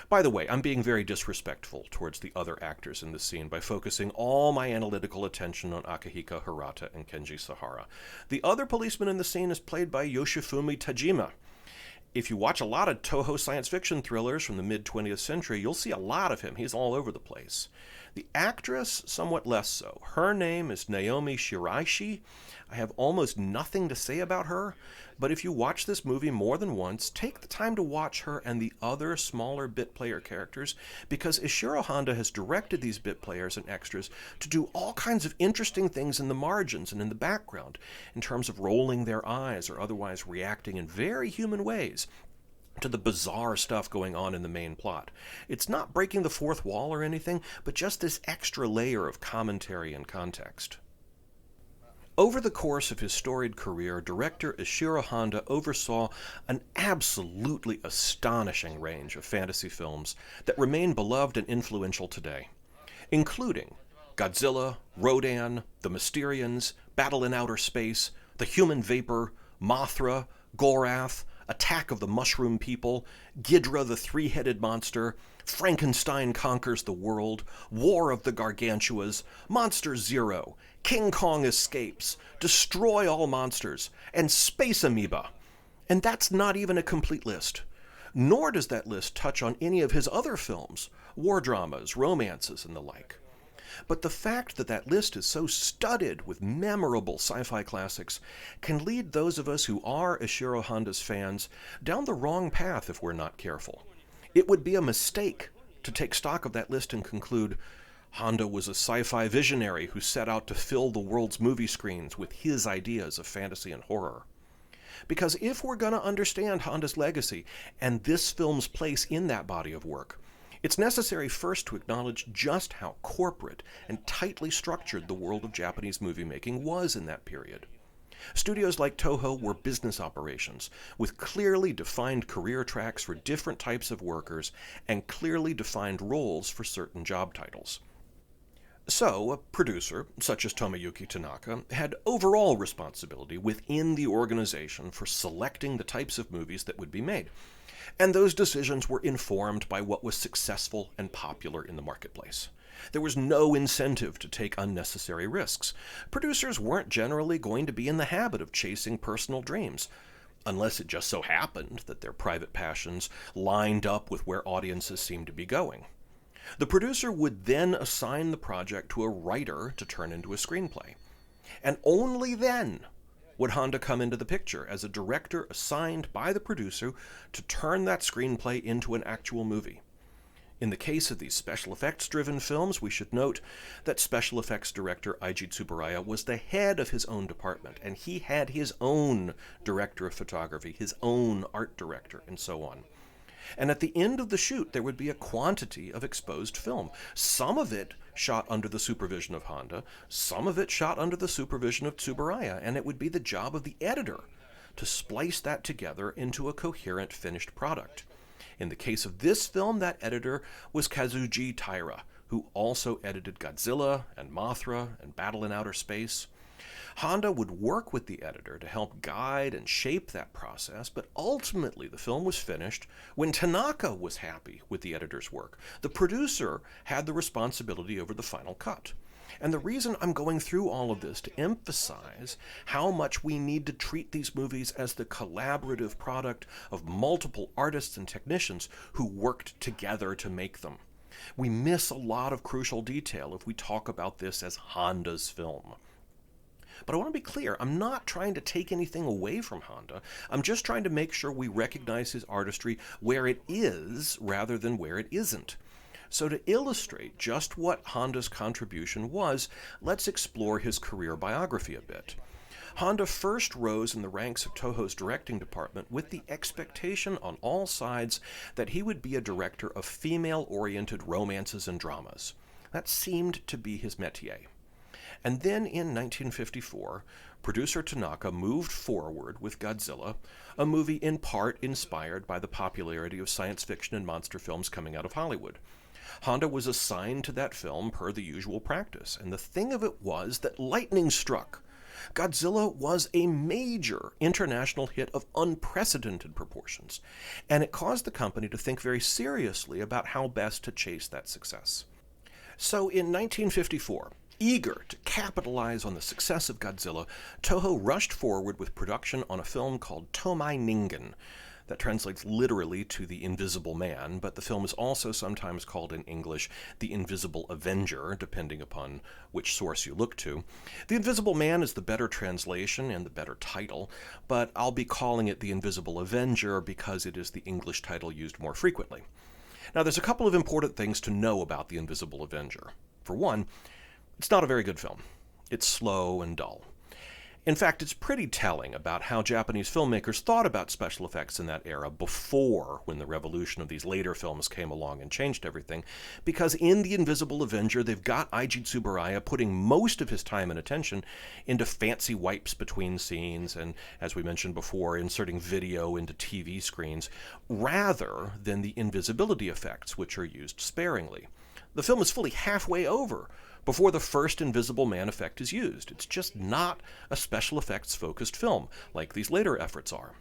By the way, I'm being very disrespectful towards the other actors in this scene by focusing all my analytical attention on Akihiko Hirata and Kenji Sahara. The other policeman in the scene is played by Yoshifumi Tajima. If you watch a lot of Toho science fiction thrillers from the mid-20th century, you'll see a lot of him. He's all over the place. The actress, somewhat less so. Her name is Naomi Shiraishi. I have almost nothing to say about her, but if you watch this movie more than once, take the time to watch her and the other smaller bit player characters, because Ishiro Honda has directed these bit players and extras to do all kinds of interesting things in the margins and in the background, in terms of rolling their eyes or otherwise reacting in very human ways to the bizarre stuff going on in the main plot. It's not breaking the fourth wall or anything, but just this extra layer of commentary and context. Over the course of his storied career, director Ishiro Honda oversaw an absolutely astonishing range of fantasy films that remain beloved and influential today, including Godzilla, Rodan, The Mysterians, Battle in Outer Space, The Human Vapor, Mothra, Gorath, Attack of the Mushroom People, Ghidra the Three-Headed Monster, Frankenstein Conquers the World, War of the Gargantuas, Monster Zero, King Kong Escapes, Destroy All Monsters, and Space Amoeba. And that's not even a complete list. Nor does that list touch on any of his other films, war dramas, romances, and the like. But the fact that that list is so studded with memorable sci-fi classics can lead those of us who are Ishiro Honda's fans down the wrong path if we're not careful. It would be a mistake to take stock of that list and conclude, Honda was a sci-fi visionary who set out to fill the world's movie screens with his ideas of fantasy and horror. Because if we're going to understand Honda's legacy and this film's place in that body of work, it's necessary first to acknowledge just how corporate and tightly structured the world of Japanese movie making was in that period. Studios like Toho were business operations, with clearly defined career tracks for different types of workers and clearly defined roles for certain job titles. So, a producer, such as Tomoyuki Tanaka, had overall responsibility within the organization for selecting the types of movies that would be made, and those decisions were informed by what was successful and popular in the marketplace. There was no incentive to take unnecessary risks. Producers weren't generally going to be in the habit of chasing personal dreams, unless it just so happened that their private passions lined up with where audiences seemed to be going. The producer would then assign the project to a writer to turn into a screenplay. And only then would Honda come into the picture as a director assigned by the producer to turn that screenplay into an actual movie. In the case of these special effects-driven films, we should note that special effects director Eiji Tsuburaya was the head of his own department, and he had his own director of photography, his own art director, and so on. And at the end of the shoot, there would be a quantity of exposed film. Some of it shot under the supervision of Honda, some of it shot under the supervision of Tsuburaya, and it would be the job of the editor to splice that together into a coherent finished product. In the case of this film, that editor was Kazuji Taira, who also edited Godzilla and Mothra and Battle in Outer Space. Honda would work with the editor to help guide and shape that process, but ultimately the film was finished when Tanaka was happy with the editor's work. The producer had the responsibility over the final cut. And the reason I'm going through all of this to emphasize how much we need to treat these movies as the collaborative product of multiple artists and technicians who worked together to make them. We miss a lot of crucial detail if we talk about this as Honda's film. But I want to be clear, I'm not trying to take anything away from Honda. I'm just trying to make sure we recognize his artistry where it is rather than where it isn't. So to illustrate just what Honda's contribution was, let's explore his career biography a bit. Honda first rose in the ranks of Toho's directing department with the expectation on all sides that he would be a director of female-oriented romances and dramas. That seemed to be his métier. And then in 1954, producer Tanaka moved forward with Godzilla, a movie in part inspired by the popularity of science fiction and monster films coming out of Hollywood. Honda was assigned to that film per the usual practice, and the thing of it was that lightning struck. Godzilla was a major international hit of unprecedented proportions, and it caused the company to think very seriously about how best to chase that success. So in 1954, eager to capitalize on the success of Godzilla, Toho rushed forward with production on a film called Tomai Ningen. That translates literally to The Invisible Man, but the film is also sometimes called in English The Invisible Avenger, depending upon which source you look to. The Invisible Man is the better translation and the better title, but I'll be calling it The Invisible Avenger because it is the English title used more frequently. Now, there's a couple of important things to know about The Invisible Avenger. For one, it's not a very good film. It's slow and dull. In fact, it's pretty telling about how Japanese filmmakers thought about special effects in that era before, when the revolution of these later films came along and changed everything, because in The Invisible Avenger, they've got Eiji Tsuburaya putting most of his time and attention into fancy wipes between scenes and, as we mentioned before, inserting video into TV screens, rather than the invisibility effects, which are used sparingly. The film is fully halfway over before the first Invisible Man effect is used. It's just not a special effects-focused film, like these later efforts are.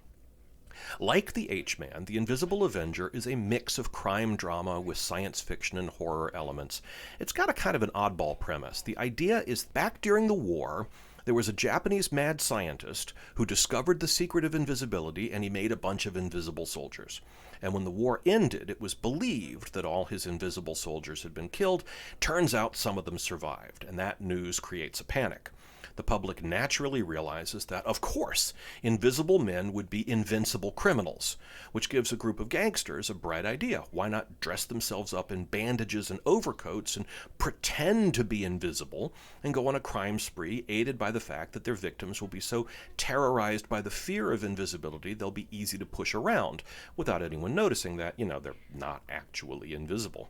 Like the HMan, The Invisible Avenger is a mix of crime drama with science fiction and horror elements. It's got a kind of an oddball premise. The idea is back during the war, there was a Japanese mad scientist who discovered the secret of invisibility, and he made a bunch of invisible soldiers. And when the war ended, it was believed that all his invisible soldiers had been killed. Turns out some of them survived, and that news creates a panic. the public naturally realizes that, of course, invisible men would be invincible criminals, which gives a group of gangsters a bright idea. Why not dress themselves up in bandages and overcoats and pretend to be invisible and go on a crime spree, aided by the fact that their victims will be so terrorized by the fear of invisibility they'll be easy to push around without anyone noticing that, they're not actually invisible.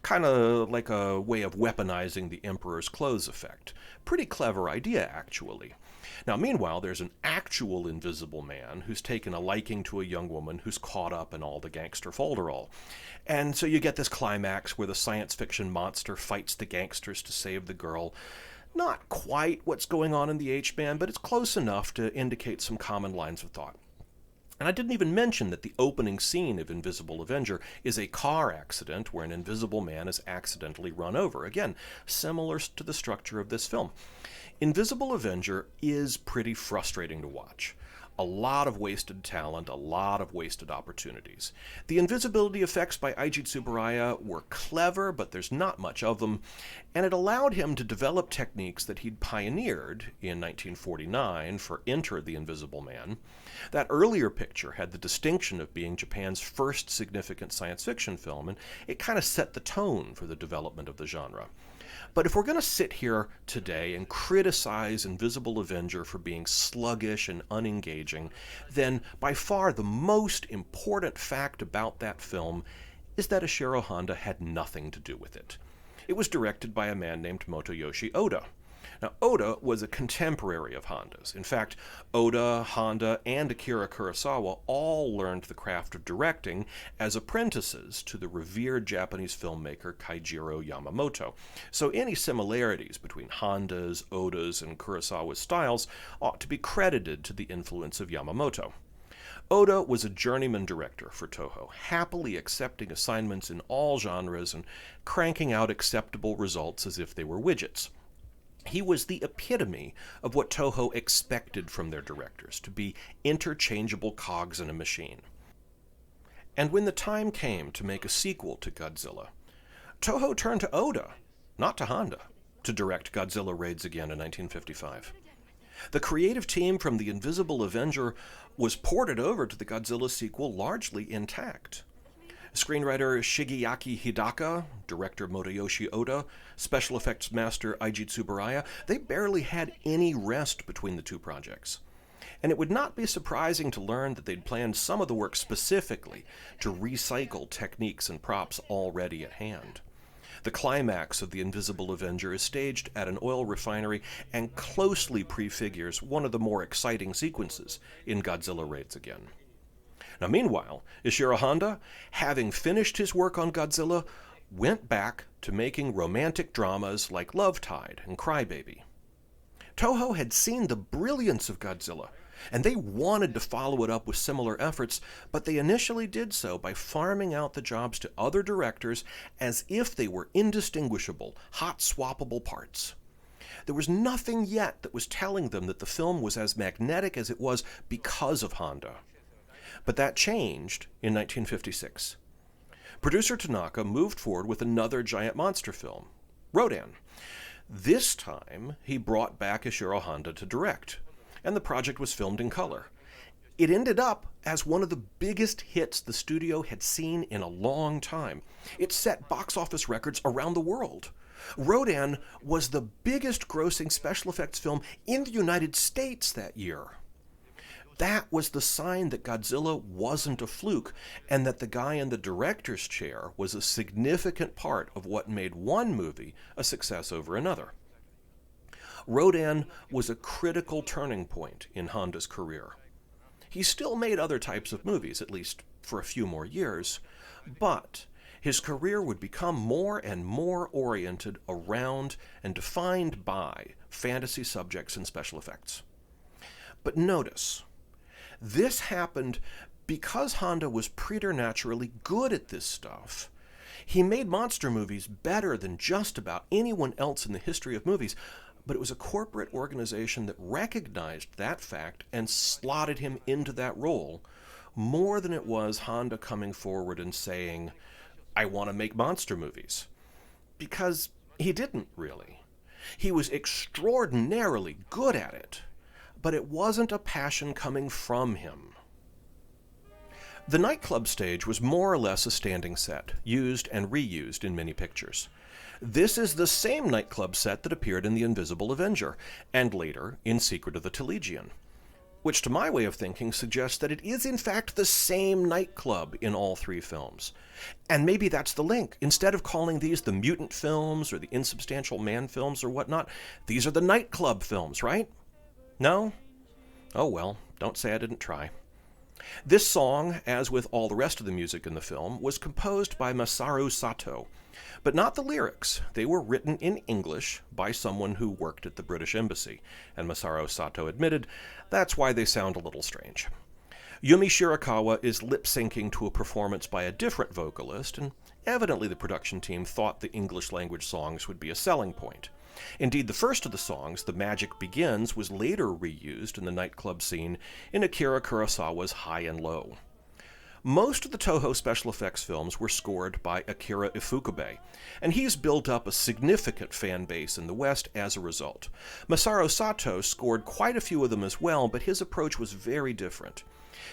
Kind of like a way of weaponizing the emperor's clothes effect. Pretty clever idea, actually. Now, meanwhile, there's an actual invisible man who's taken a liking to a young woman who's caught up in all the gangster folderol. And so you get this climax where the science fiction monster fights the gangsters to save the girl. Not quite what's going on in the H-Man, but it's close enough to indicate some common lines of thought. And I didn't even mention that the opening scene of Invisible Avenger is a car accident where an invisible man is accidentally run over. Again, similar to the structure of this film. Invisible Avenger is pretty frustrating to watch. A lot of wasted talent, a lot of wasted opportunities. The invisibility effects by Eiji Tsuburaya were clever, but there's not much of them, and it allowed him to develop techniques that he'd pioneered in 1949 for Enter the Invisible Man. That earlier picture had the distinction of being Japan's first significant science fiction film, and it kind of set the tone for the development of the genre. But if we're going to sit here today and criticize Invisible Avenger for being sluggish and unengaging, then by far the most important fact about that film is that Ishiro Honda had nothing to do with it. It was directed by a man named Motoyoshi Oda. Now, Oda was a contemporary of Honda's. In fact, Oda, Honda, and Akira Kurosawa all learned the craft of directing as apprentices to the revered Japanese filmmaker Kaijiro Yamamoto. So any similarities between Honda's, Oda's, and Kurosawa's styles ought to be credited to the influence of Yamamoto. Oda was a journeyman director for Toho, happily accepting assignments in all genres and cranking out acceptable results as if they were widgets. He was the epitome of what Toho expected from their directors, to be interchangeable cogs in a machine. And when the time came to make a sequel to Godzilla, Toho turned to Oda, not to Honda, to direct Godzilla Raids Again in 1955. The creative team from The Invisible Avenger was ported over to the Godzilla sequel largely intact. Screenwriter Shigeaki Hidaka, director Motoyoshi Oda, special effects master Eiji Tsuburaya, they barely had any rest between the two projects. And it would not be surprising to learn that they'd planned some of the work specifically to recycle techniques and props already at hand. The climax of The Invisible Avenger is staged at an oil refinery and closely prefigures one of the more exciting sequences in Godzilla Raids Again. Now, meanwhile, Ishiro Honda, having finished his work on Godzilla, went back to making romantic dramas like Love Tide and Crybaby. Toho had seen the brilliance of Godzilla, and they wanted to follow it up with similar efforts, but they initially did so by farming out the jobs to other directors as if they were indistinguishable, hot-swappable parts. There was nothing yet that was telling them that the film was as magnetic as it was because of Honda. But that changed in 1956. Producer Tanaka moved forward with another giant monster film, Rodan. This time, he brought back Ishiro Honda to direct, and the project was filmed in color. It ended up as one of the biggest hits the studio had seen in a long time. It set box office records around the world. Rodan was the biggest grossing special effects film in the United States that year. That was the sign that Godzilla wasn't a fluke, and that the guy in the director's chair was a significant part of what made one movie a success over another. Rodan was a critical turning point in Honda's career. He still made other types of movies, at least for a few more years, but his career would become more and more oriented around and defined by fantasy subjects and special effects. But notice, this happened because Honda was preternaturally good at this stuff. He made monster movies better than just about anyone else in the history of movies, but it was a corporate organization that recognized that fact and slotted him into that role more than it was Honda coming forward and saying, I want to make monster movies. Because he didn't really. He was extraordinarily good at it, but it wasn't a passion coming from him. The nightclub stage was more or less a standing set, used and reused in many pictures. This is the same nightclub set that appeared in The Invisible Avenger, and later in Secret of the Telegion, which to my way of thinking suggests that it is in fact the same nightclub in all three films. And maybe that's the link. Instead of calling these the mutant films or the insubstantial man films or whatnot, these are the nightclub films, right? No? Oh well, don't say I didn't try. This song, as with all the rest of the music in the film, was composed by Masaru Sato, but not the lyrics. They were written in English by someone who worked at the British Embassy, and Masaru Sato admitted that's why they sound a little strange. Yumi Shirakawa is lip-syncing to a performance by a different vocalist, and evidently the production team thought the English-language songs would be a selling point. Indeed, the first of the songs, The Magic Begins, was later reused in the nightclub scene in Akira Kurosawa's High and Low. Most of the Toho special effects films were scored by Akira Ifukube, and he's built up a significant fan base in the West as a result. Masaru Sato scored quite a few of them as well, but his approach was very different.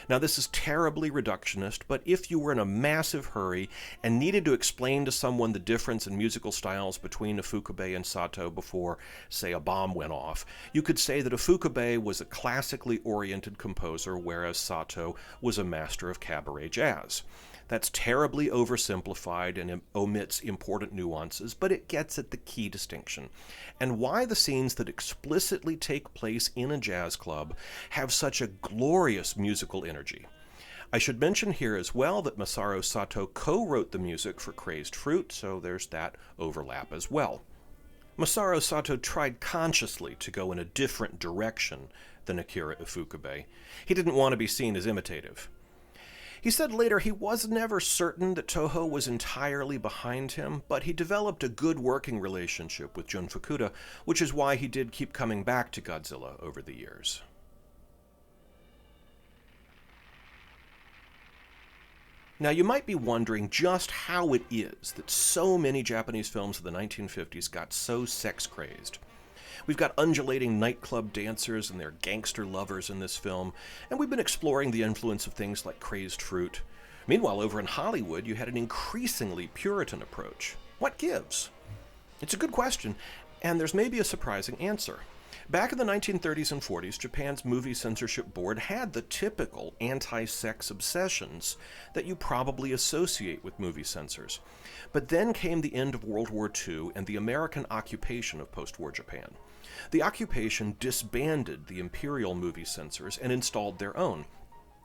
Now, this is terribly reductionist, but if you were in a massive hurry and needed to explain to someone the difference in musical styles between Ifukube and Sato before, say, a bomb went off, you could say that Ifukube was a classically oriented composer, whereas Sato was a master of cabaret jazz. That's terribly oversimplified and omits important nuances, but it gets at the key distinction, and why the scenes that explicitly take place in a jazz club have such a glorious musical energy. I should mention here as well that Masaru Sato co-wrote the music for Crazed Fruit, so there's that overlap as well. Masaru Sato tried consciously to go in a different direction than Akira Ifukube. He didn't want to be seen as imitative. He said later he was never certain that Toho was entirely behind him, but he developed a good working relationship with Jun Fukuda, which is why he did keep coming back to Godzilla over the years. Now, you might be wondering just how it is that so many Japanese films of the 1950s got so sex-crazed. We've got undulating nightclub dancers and their gangster lovers in this film, and we've been exploring the influence of things like Crazed Fruit. Meanwhile, over in Hollywood, you had an increasingly Puritan approach. What gives? It's a good question, and there's maybe a surprising answer. Back in the 1930s and 40s, Japan's movie censorship board had the typical anti-sex obsessions that you probably associate with movie censors. But then came the end of World War II and the American occupation of post-war Japan. The occupation disbanded the imperial movie censors and installed their own,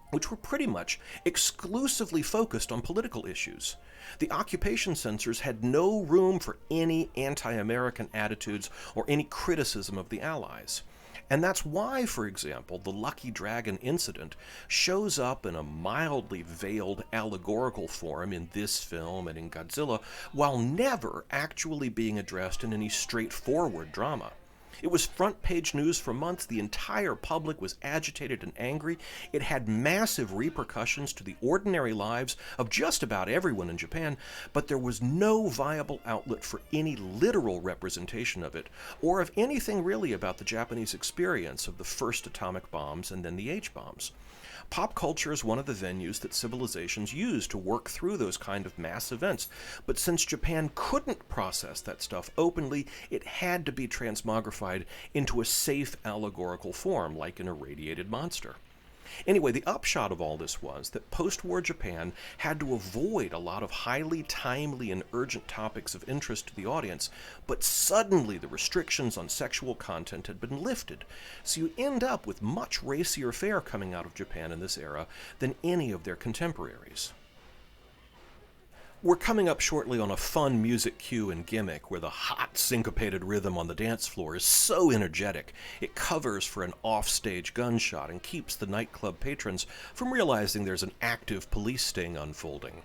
which were pretty much exclusively focused on political issues. The occupation censors had no room for any anti-American attitudes or any criticism of the Allies. And that's why, for example, the Lucky Dragon incident shows up in a mildly veiled allegorical form in this film and in Godzilla, while never actually being addressed in any straightforward drama. It was front-page news for months. The entire public was agitated and angry. It had massive repercussions to the ordinary lives of just about everyone in Japan, but there was no viable outlet for any literal representation of it, or of anything really about the Japanese experience of the first atomic bombs and then the H-bombs. Pop culture is one of the venues that civilizations use to work through those kind of mass events, but since Japan couldn't process that stuff openly, it had to be transmogrified into a safe allegorical form, like an irradiated monster. Anyway, the upshot of all this was that post-war Japan had to avoid a lot of highly timely and urgent topics of interest to the audience, but suddenly the restrictions on sexual content had been lifted, so you end up with much racier fare coming out of Japan in this era than any of their contemporaries. We're coming up shortly on a fun music cue and gimmick where the hot, syncopated rhythm on the dance floor is so energetic it covers for an off-stage gunshot and keeps the nightclub patrons from realizing there's an active police sting unfolding.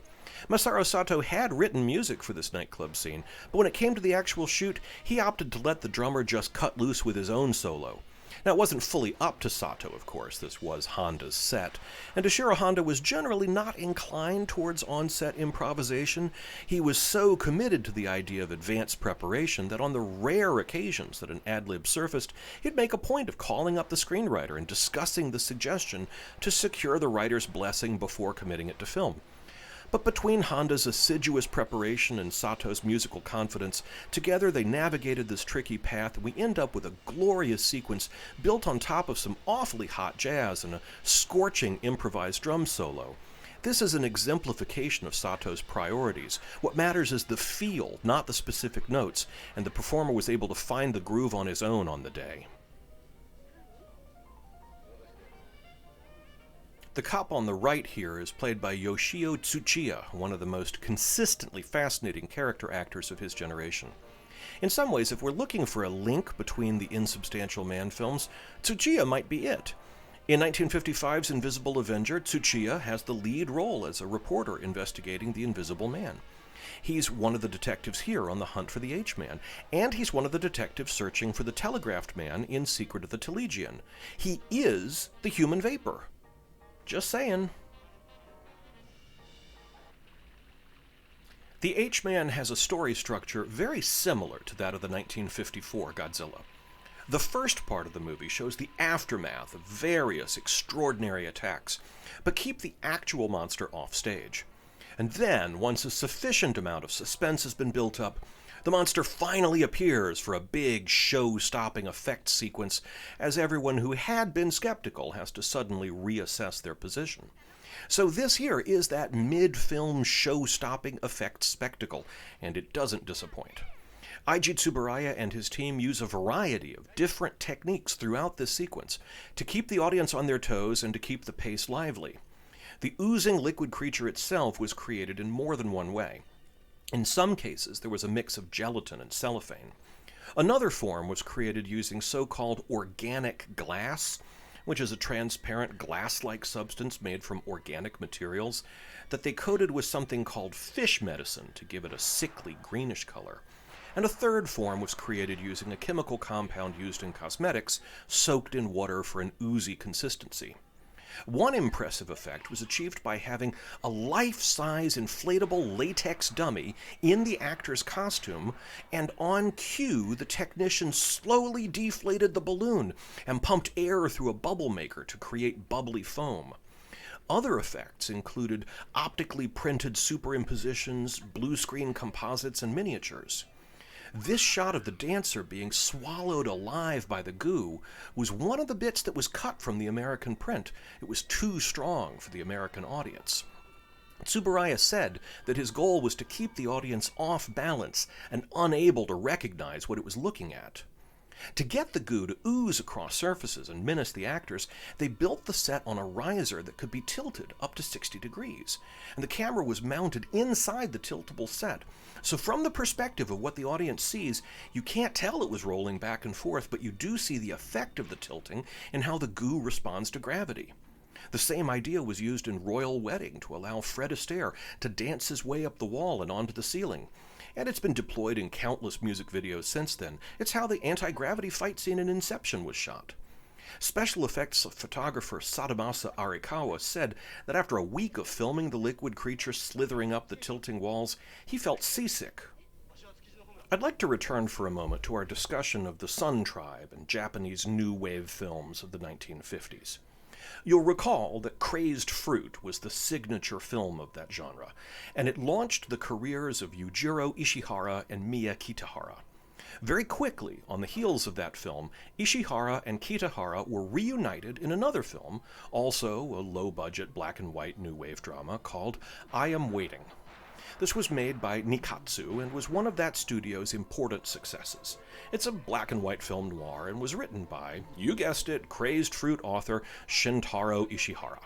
Masaru Sato had written music for this nightclub scene, but when it came to the actual shoot, he opted to let the drummer just cut loose with his own solo. Now, it wasn't fully up to Sato, of course. This was Honda's set, and Ishiro Honda was generally not inclined towards on-set improvisation. He was so committed to the idea of advanced preparation that on the rare occasions that an ad-lib surfaced, he'd make a point of calling up the screenwriter and discussing the suggestion to secure the writer's blessing before committing it to film. But between Honda's assiduous preparation and Sato's musical confidence, together they navigated this tricky path, and we end up with a glorious sequence built on top of some awfully hot jazz and a scorching improvised drum solo. This is an exemplification of Sato's priorities. What matters is the feel, not the specific notes, and the performer was able to find the groove on his own on the day. The cop on the right here is played by Yoshio Tsuchiya, one of the most consistently fascinating character actors of his generation. In some ways, if we're looking for a link between the Insubstantial Man films, Tsuchiya might be it. In 1955's Invisible Avenger, Tsuchiya has the lead role as a reporter investigating the Invisible Man. He's one of the detectives here on the hunt for the H-Man, and he's one of the detectives searching for the Telegraphed Man in Secret of the Telegion. He is the human vapor. Just saying. The H-Man has a story structure very similar to that of the 1954 Godzilla. The first part of the movie shows the aftermath of various extraordinary attacks, but keep the actual monster off stage. And then, once a sufficient amount of suspense has been built up, the monster finally appears for a big, show-stopping effect sequence, as everyone who had been skeptical has to suddenly reassess their position. So this here is that mid-film show-stopping effect spectacle, and it doesn't disappoint. Eiji Tsuburaya and his team use a variety of different techniques throughout this sequence to keep the audience on their toes and to keep the pace lively. The oozing liquid creature itself was created in more than one way. In some cases, there was a mix of gelatin and cellophane. Another form was created using so-called organic glass, which is a transparent glass-like substance made from organic materials that they coated with something called fish medicine to give it a sickly greenish color. And a third form was created using a chemical compound used in cosmetics, soaked in water for an oozy consistency. One impressive effect was achieved by having a life-size inflatable latex dummy in the actor's costume, and on cue, the technician slowly deflated the balloon and pumped air through a bubble maker to create bubbly foam. Other effects included optically printed superimpositions, blue screen composites, and miniatures. This shot of the dancer being swallowed alive by the goo was one of the bits that was cut from the American print. It was too strong for the American audience. Tsuburaya said that his goal was to keep the audience off balance and unable to recognize what it was looking at. To get the goo to ooze across surfaces and menace the actors, they built the set on a riser that could be tilted up to 60 degrees, and the camera was mounted inside the tiltable set. So from the perspective of what the audience sees, you can't tell it was rolling back and forth, but you do see the effect of the tilting and how the goo responds to gravity. The same idea was used in Royal Wedding to allow Fred Astaire to dance his way up the wall and onto the ceiling. And it's been deployed in countless music videos since then. It's how the anti-gravity fight scene in Inception was shot. Special effects photographer Sadamasa Arikawa said that after a week of filming the liquid creature slithering up the tilting walls, he felt seasick. I'd like to return for a moment to our discussion of the Sun Tribe and Japanese new wave films of the 1950s. You'll recall that Crazed Fruit was the signature film of that genre, and it launched the careers of Yujiro Ishihara and Miya Kitahara. Very quickly, on the heels of that film, Ishihara and Kitahara were reunited in another film, also a low-budget black-and-white new wave drama called I Am Waiting. This was made by Nikatsu and was one of that studio's important successes. It's a black-and-white film noir and was written by, you guessed it, Crazed Fruit author Shintaro Ishihara.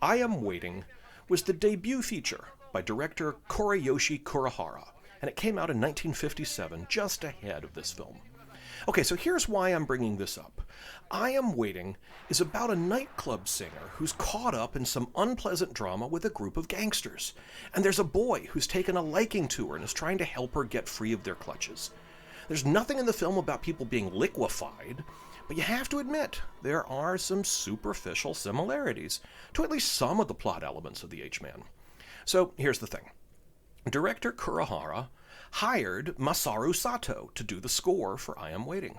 I Am Waiting was the debut feature by director Koreyoshi Kurihara, and it came out in 1957, just ahead of this film. Okay, so here's why I'm bringing this up. I Am Waiting is about a nightclub singer who's caught up in some unpleasant drama with a group of gangsters. And there's a boy who's taken a liking to her and is trying to help her get free of their clutches. There's nothing in the film about people being liquefied, But you have to admit, there are some superficial similarities to at least some of the plot elements of the HMan. So here's the thing. Director Kurohara hired Masaru Sato to do the score for I Am Waiting.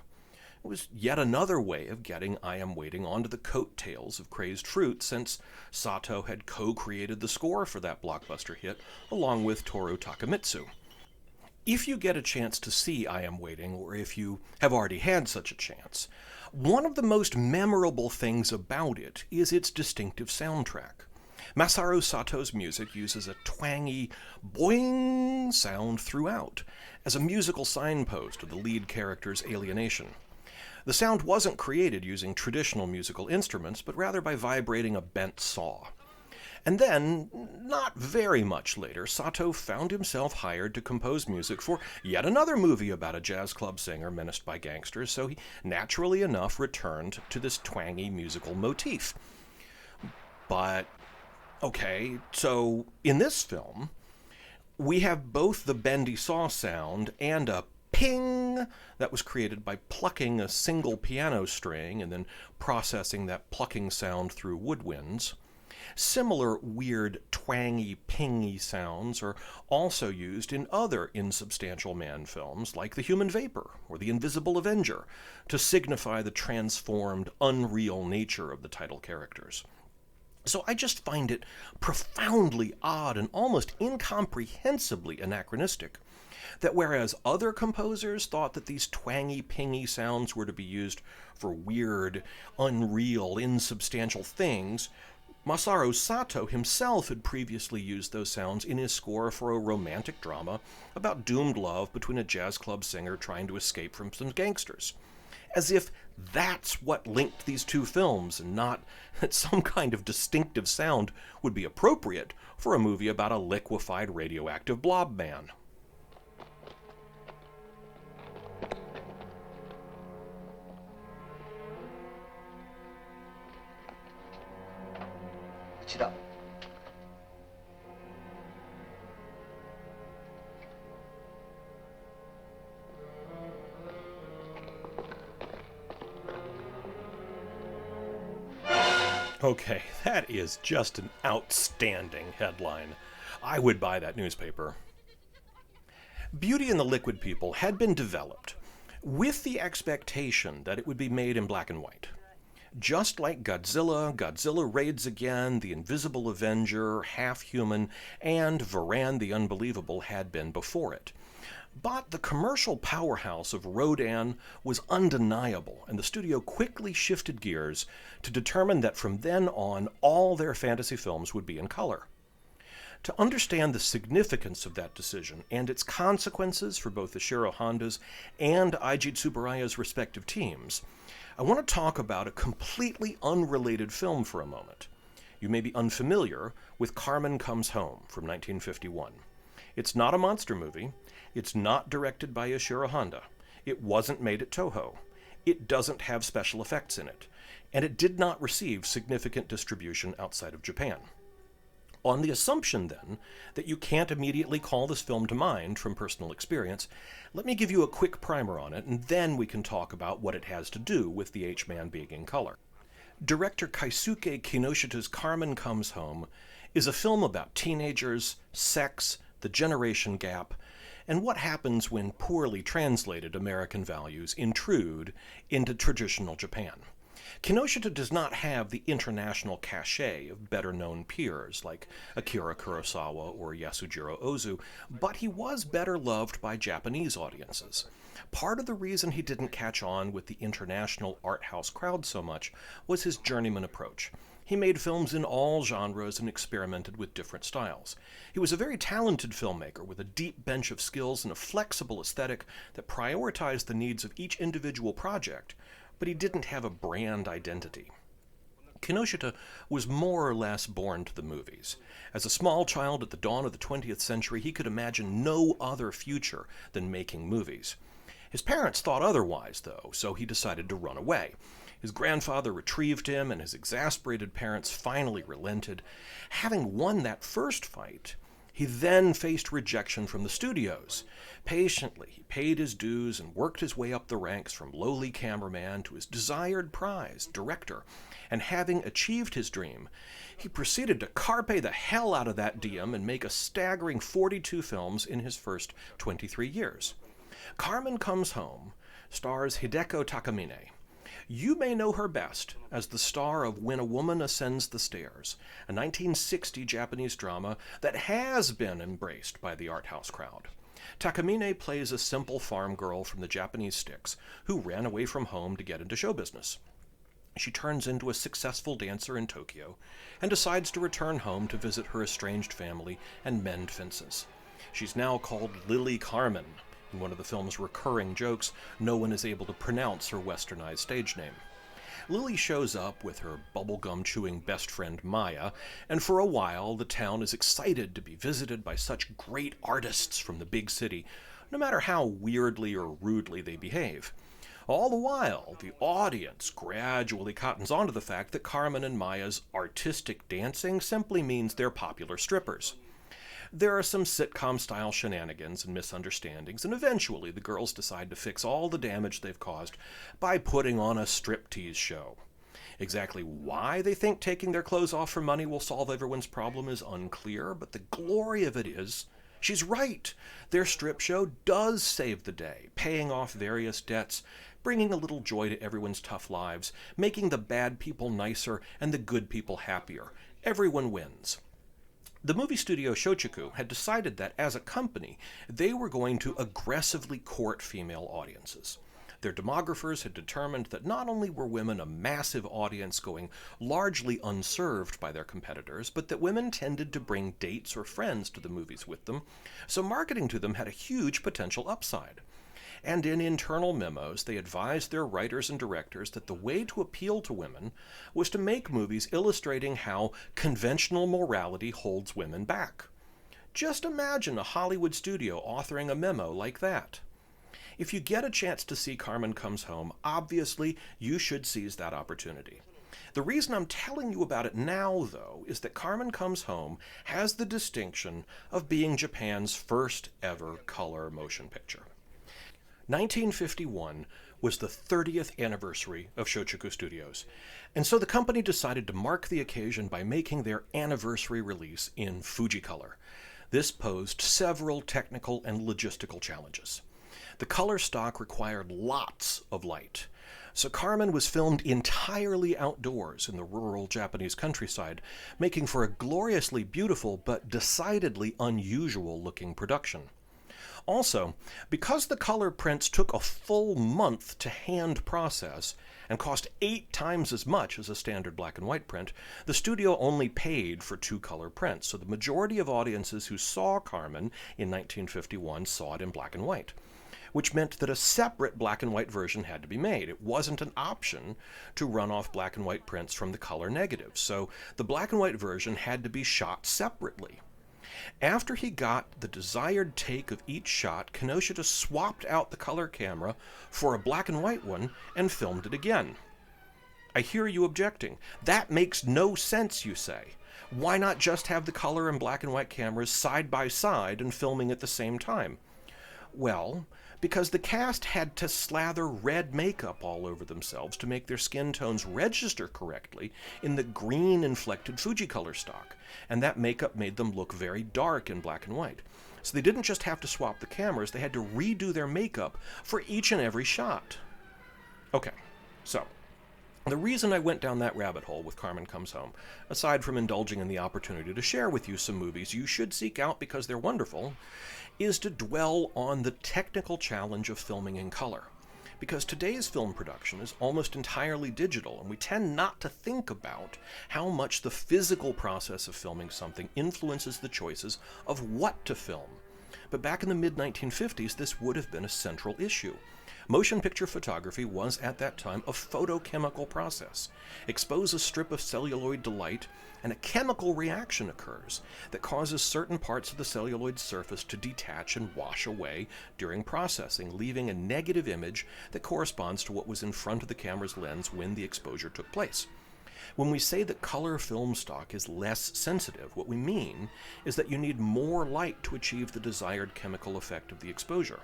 It was yet another way of getting I Am Waiting onto the coattails of Crazed Fruit, since Sato had co-created the score for that blockbuster hit along with Toru Takemitsu. If you get a chance to see I Am Waiting, or if you have already had such a chance, one of the most memorable things about it is its distinctive soundtrack. Masaru Sato's music uses a twangy boing sound throughout, as a musical signpost of the lead character's alienation. The sound wasn't created using traditional musical instruments, but rather by vibrating a bent saw. And then, not very much later, Sato found himself hired to compose music for yet another movie about a jazz club singer menaced by gangsters, so he naturally enough returned to this twangy musical motif. But, okay, so in this film, we have both the bendy saw sound and a ping that was created by plucking a single piano string and then processing that plucking sound through woodwinds. Similar weird, twangy, pingy sounds are also used in other insubstantial man films like The Human Vapor or The Invisible Avenger to signify the transformed, unreal nature of the title characters. So I just find it profoundly odd and almost incomprehensibly anachronistic that whereas other composers thought that these twangy, pingy sounds were to be used for weird, unreal, insubstantial things, Masaru Sato himself had previously used those sounds in his score for a romantic drama about doomed love between a jazz club singer trying to escape from some gangsters. As if that's what linked these two films, and not that some kind of distinctive sound would be appropriate for a movie about a liquefied radioactive blob man. Okay, that is just an outstanding headline. I would buy that newspaper. Beauty and the Liquid People had been developed with the expectation that it would be made in black and white. Just like Godzilla, Godzilla Raids Again, The Invisible Avenger, Half Human, and Varan the Unbelievable had been before it. But the commercial powerhouse of Rodan was undeniable, and the studio quickly shifted gears to determine that from then on, all their fantasy films would be in color. To understand the significance of that decision and its consequences for both Ishiro Honda's and Eiji Tsuburaya's respective teams, I want to talk about a completely unrelated film for a moment. You may be unfamiliar with Carmen Comes Home from 1951. It's not a monster movie. It's not directed by Ishiro Honda. It wasn't made at Toho. It doesn't have special effects in it. And it did not receive significant distribution outside of Japan. On the assumption, then, that you can't immediately call this film to mind from personal experience, let me give you a quick primer on it, and then we can talk about what it has to do with the HMan being in color. Director Keisuke Kinoshita's Carmen Comes Home is a film about teenagers, sex, the generation gap, and what happens when poorly translated American values intrude into traditional Japan. Kinoshita does not have the international cachet of better-known peers like Akira Kurosawa or Yasujiro Ozu, but he was better loved by Japanese audiences. Part of the reason he didn't catch on with the international art house crowd so much was his journeyman approach. He made films in all genres and experimented with different styles. He was a very talented filmmaker with a deep bench of skills and a flexible aesthetic that prioritized the needs of each individual project, but he didn't have a brand identity. Kinoshita was more or less born to the movies. As a small child at the dawn of the 20th century, he could imagine no other future than making movies. His parents thought otherwise, though, so he decided to run away. His grandfather retrieved him, and his exasperated parents finally relented. Having won that first fight, He then faced rejection from the studios. Patiently, he paid his dues and worked his way up the ranks from lowly cameraman to his desired prize, director. And having achieved his dream, he proceeded to carpe the hell out of that diem and make a staggering 42 films in his first 23 years. Carmen Comes Home stars Hideko Takamine. You may know her best as the star of When a Woman Ascends the Stairs, a 1960 Japanese drama that has been embraced by the art house crowd. Takamine plays a simple farm girl from the Japanese sticks who ran away from home to get into show business. She turns into a successful dancer in Tokyo and decides to return home to visit her estranged family and mend fences. She's now called Lily Carmen. In one of the film's recurring jokes, no one is able to pronounce her westernized stage name. Lily shows up with her bubblegum-chewing best friend Maya, and for a while the town is excited to be visited by such great artists from the big city, no matter how weirdly or rudely they behave. All the while, the audience gradually cottons onto the fact that Carmen and Maya's artistic dancing simply means they're popular strippers. There are some sitcom-style shenanigans and misunderstandings, and eventually the girls decide to fix all the damage they've caused by putting on a striptease show. Exactly why they think taking their clothes off for money will solve everyone's problem is unclear, but the glory of it is, she's right. Their strip show does save the day, paying off various debts, bringing a little joy to everyone's tough lives, making the bad people nicer and the good people happier. Everyone wins. The movie studio Shochiku had decided that, as a company, they were going to aggressively court female audiences. Their demographers had determined that not only were women a massive audience going largely unserved by their competitors, but that women tended to bring dates or friends to the movies with them, so marketing to them had a huge potential upside. And in internal memos, they advised their writers and directors that the way to appeal to women was to make movies illustrating how conventional morality holds women back. Just imagine a Hollywood studio authoring a memo like that. If you get a chance to see Carmen Comes Home, obviously you should seize that opportunity. The reason I'm telling you about it now, though, is that Carmen Comes Home has the distinction of being Japan's first ever color motion picture. 1951 was the 30th anniversary of Shochiku Studios, and so the company decided to mark the occasion by making their anniversary release in Fujicolor. This posed several technical and logistical challenges. The color stock required lots of light, so Carmen was filmed entirely outdoors in the rural Japanese countryside, making for a gloriously beautiful but decidedly unusual-looking production. Also, because the color prints took a full month to hand process and cost 8 times as much as a standard black and white print, the studio only paid for 2 color prints, so the majority of audiences who saw Carmen in 1951 saw it in black and white, which meant that a separate black and white version had to be made. It wasn't an option to run off black and white prints from the color negatives, so the black and white version had to be shot separately. After he got the desired take of each shot, Kinoshita swapped out the color camera for a black and white one and filmed it again. I hear you objecting. That makes no sense, you say. Why not just have the color and black and white cameras side by side and filming at the same time? Well, because the cast had to slather red makeup all over themselves to make their skin tones register correctly in the green inflected Fujicolor stock, and that makeup made them look very dark in black and white. So they didn't just have to swap the cameras, they had to redo their makeup for each and every shot. Okay, so the reason I went down that rabbit hole with Carmen Comes Home, aside from indulging in the opportunity to share with you some movies you should seek out because they're wonderful, is to dwell on the technical challenge of filming in color. Because today's film production is almost entirely digital, and we tend not to think about how much the physical process of filming something influences the choices of what to film. But back in the mid-1950s, this would have been a central issue. Motion picture photography was at that time a photochemical process. Expose a strip of celluloid to light, and a chemical reaction occurs that causes certain parts of the celluloid surface to detach and wash away during processing, leaving a negative image that corresponds to what was in front of the camera's lens when the exposure took place. When we say that color film stock is less sensitive, what we mean is that you need more light to achieve the desired chemical effect of the exposure.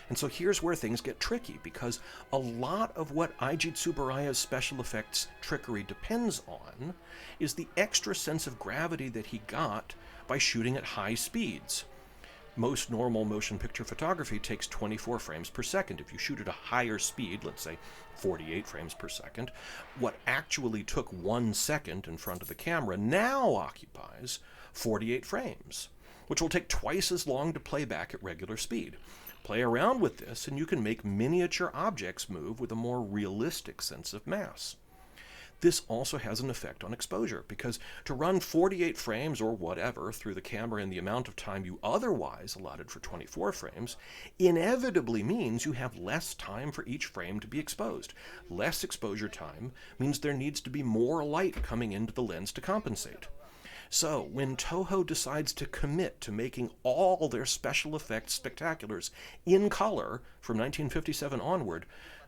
And so here's where things get tricky, because a lot of what Eiji Tsuburaya's special effects trickery depends on is the extra sense of gravity that he got by shooting at high speeds. Most normal motion picture photography takes 24 frames per second. If you shoot at a higher speed, let's say 48 frames per second, what actually took 1 second in front of the camera now occupies 48 frames, which will take twice as long to play back at regular speed. Play around with this, and you can make miniature objects move with a more realistic sense of mass. This also has an effect on exposure, because to run 48 frames or whatever through the camera in the amount of time you otherwise allotted for 24 frames inevitably means you have less time for each frame to be exposed. Less exposure time means there needs to be more light coming into the lens to compensate. So, when Toho decides to commit to making all their special effects spectaculars in color from 1957 onward,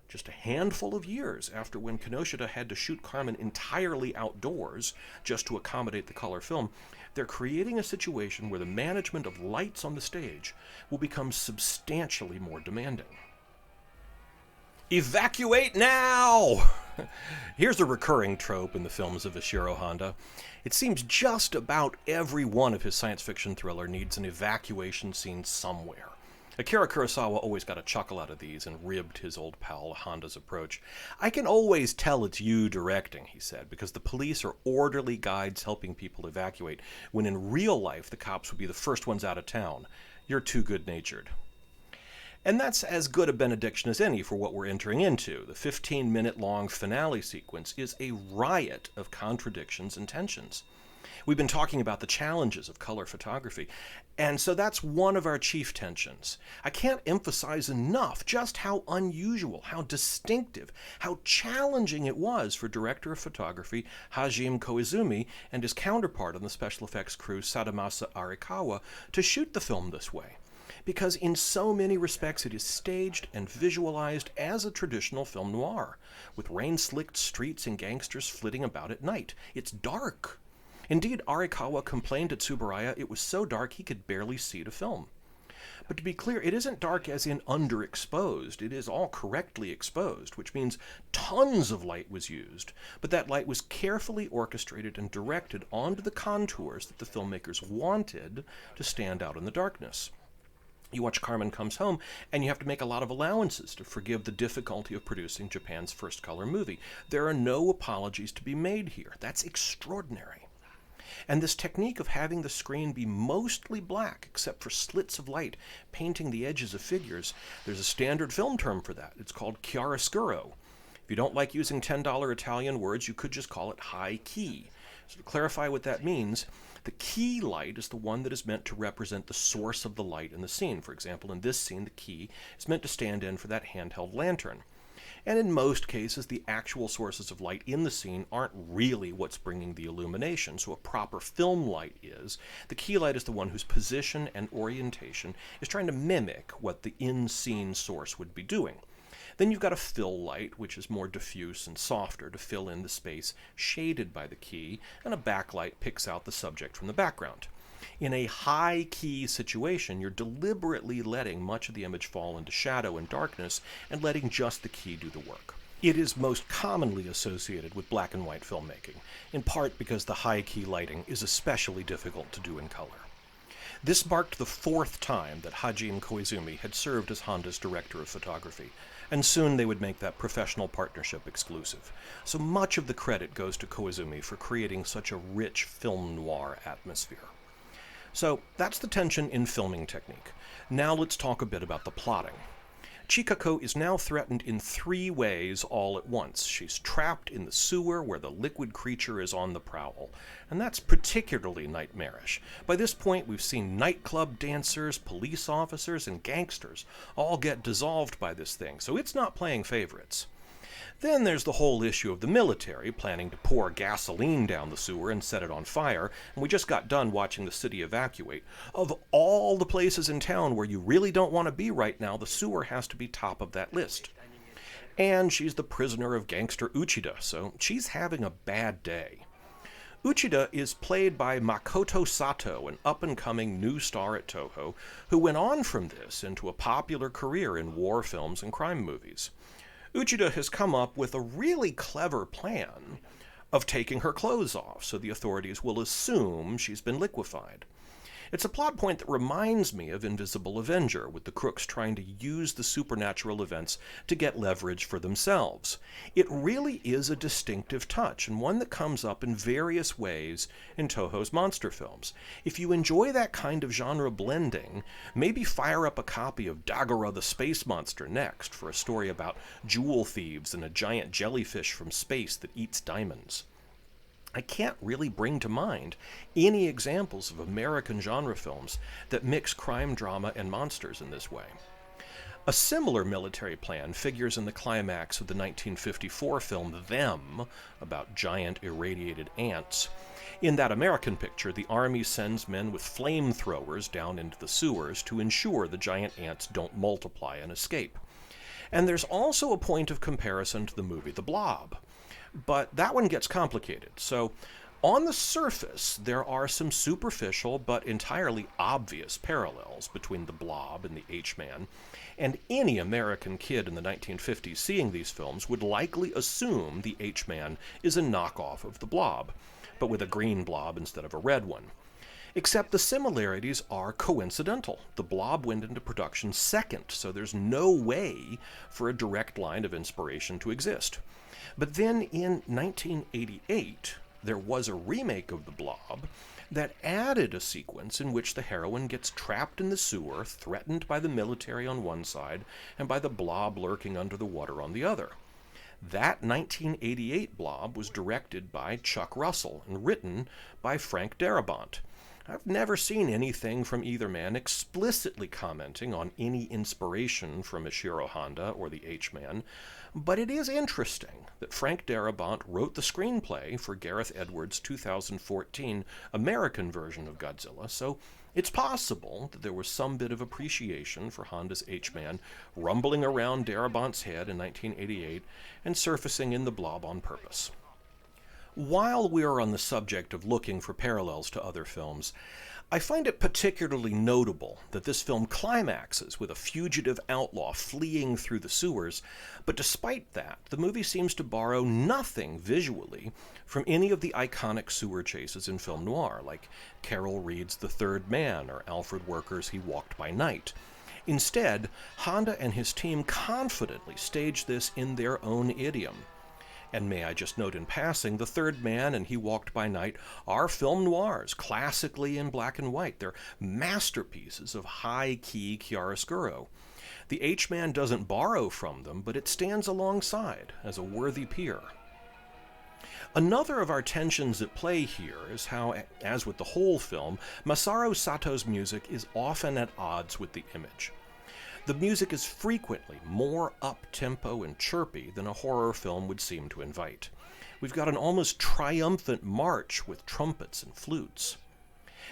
just a handful of years after when Kinoshita had to shoot Carmen entirely outdoors just to accommodate the color film, they're creating a situation where the management of lights on the stage will become substantially more demanding. Evacuate now! Here's a recurring trope in the films of Ishiro Honda. It seems just about every one of his science fiction thriller needs an evacuation scene somewhere. Akira Kurosawa always got a chuckle out of these and ribbed his old pal Honda's approach. "I can always tell it's you directing," he said, "because the police are orderly guides helping people evacuate, when in real life the cops would be the first ones out of town. You're too good-natured." And that's as good a benediction as any for what we're entering into. The 15-minute-long finale sequence is a riot of contradictions and tensions. We've been talking about the challenges of color photography, and so that's one of our chief tensions. I can't emphasize enough just how unusual, how distinctive, how challenging it was for director of photography Hajime Koizumi and his counterpart on the special effects crew Sadamasa Arikawa to shoot the film this way. Because in so many respects it is staged and visualized as a traditional film noir, with rain-slicked streets and gangsters flitting about at night. It's dark. Indeed, Arikawa complained to Tsuburaya it was so dark he could barely see the film. But to be clear, it isn't dark as in underexposed. It is all correctly exposed, which means tons of light was used, but that light was carefully orchestrated and directed onto the contours that the filmmakers wanted to stand out in the darkness. You watch Carmen Comes Home, and you have to make a lot of allowances to forgive the difficulty of producing Japan's first color movie. There are no apologies to be made here. That's extraordinary. And this technique of having the screen be mostly black, except for slits of light painting the edges of figures, there's a standard film term for that. It's called chiaroscuro. If you don't like using $10 Italian words, you could just call it high key. So to clarify what that means, the key light is the one that is meant to represent the source of the light in the scene. For example, in this scene, the key is meant to stand in for that handheld lantern. And in most cases, the actual sources of light in the scene aren't really what's bringing the illumination, so a proper film light is. The key light is the one whose position and orientation is trying to mimic what the in-scene source would be doing. Then you've got a fill light, which is more diffuse and softer to fill in the space shaded by the key, and a backlight picks out the subject from the background. In a high-key situation, you're deliberately letting much of the image fall into shadow and darkness and letting just the key do the work. It is most commonly associated with black and white filmmaking, in part because the high-key lighting is especially difficult to do in color. This marked the fourth time that Hajime Koizumi had served as Honda's director of photography, and soon they would make that professional partnership exclusive. So much of the credit goes to Koizumi for creating such a rich film noir atmosphere. So that's the tension in filming technique. Now let's talk a bit about the plotting. Chikako is now threatened in 3 ways all at once. She's trapped in the sewer where the liquid creature is on the prowl, and that's particularly nightmarish. By this point, we've seen nightclub dancers, police officers, and gangsters all get dissolved by this thing, so it's not playing favorites. Then there's the whole issue of the military planning to pour gasoline down the sewer and set it on fire, and we just got done watching the city evacuate. Of all the places in town where you really don't want to be right now, the sewer has to be top of that list. And she's the prisoner of gangster Uchida, so she's having a bad day. Uchida is played by Makoto Sato, an up-and-coming new star at Toho, who went on from this into a popular career in war films and crime movies. Uchida has come up with a really clever plan of taking her clothes off so the authorities will assume she's been liquefied. It's a plot point that reminds me of Invisible Avenger, with the crooks trying to use the supernatural events to get leverage for themselves. It really is a distinctive touch, and one that comes up in various ways in Toho's monster films. If you enjoy that kind of genre blending, maybe fire up a copy of Dagora the Space Monster next for a story about jewel thieves and a giant jellyfish from space that eats diamonds. I can't really bring to mind any examples of American genre films that mix crime drama and monsters in this way. A similar military plan figures in the climax of the 1954 film Them, about giant irradiated ants. In that American picture, the Army sends men with flamethrowers down into the sewers to ensure the giant ants don't multiply and escape. And there's also a point of comparison to the movie The Blob. But that one gets complicated. So, on the surface, there are some superficial but entirely obvious parallels between The Blob and the HMan, and any American kid in the 1950s seeing these films would likely assume the HMan is a knockoff of The Blob, but with a green blob instead of a red one. Except the similarities are coincidental. The Blob went into production second, so there's no way for a direct line of inspiration to exist. But then in 1988, there was a remake of The Blob that added a sequence in which the heroine gets trapped in the sewer, threatened by the military on one side and by the Blob lurking under the water on the other. That 1988 Blob was directed by Chuck Russell and written by Frank Darabont. I've never seen anything from either man explicitly commenting on any inspiration from Ishiro Honda or the HMan, but it is interesting that Frank Darabont wrote the screenplay for Gareth Edwards' 2014 American version of Godzilla, so it's possible that there was some bit of appreciation for Honda's HMan rumbling around Darabont's head in 1988 and surfacing in The Blob on purpose. While we are on the subject of looking for parallels to other films, I find it particularly notable that this film climaxes with a fugitive outlaw fleeing through the sewers, but despite that, the movie seems to borrow nothing visually from any of the iconic sewer chases in film noir, like Carol Reed's The Third Man or Alfred Werker's He Walked by Night. Instead, Honda and his team confidently stage this in their own idiom. And may I just note in passing, The Third Man and He Walked by Night are film noirs, classically in black and white. They're masterpieces of high-key chiaroscuro. The HMan doesn't borrow from them, but it stands alongside as a worthy peer. Another of our tensions at play here is how, as with the whole film, Masaru Sato's music is often at odds with the image. The music is frequently more up-tempo and chirpy than a horror film would seem to invite. We've got an almost triumphant march with trumpets and flutes.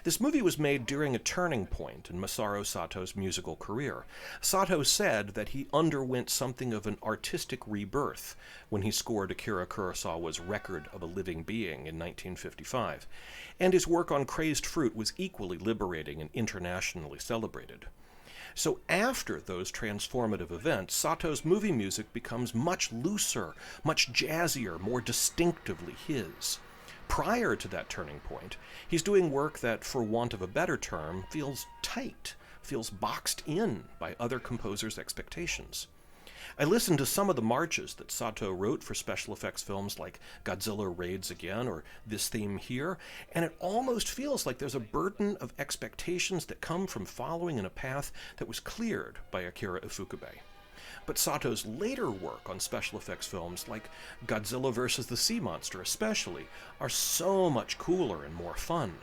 This movie was made during a turning point in Masaru Sato's musical career. Sato said that he underwent something of an artistic rebirth when he scored Akira Kurosawa's Record of a Living Being in 1955, and his work on Crazed Fruit was equally liberating and internationally celebrated. So after those transformative events, Sato's movie music becomes much looser, much jazzier, more distinctively his. Prior to that turning point, he's doing work that, for want of a better term, feels tight, feels boxed in by other composers' expectations. I listened to some of the marches that Sato wrote for special effects films like Godzilla Raids Again or This Theme Here, and it almost feels like there's a burden of expectations that come from following in a path that was cleared by Akira Ifukube. But Sato's later work on special effects films like Godzilla vs. the Sea Monster especially are so much cooler and more fun.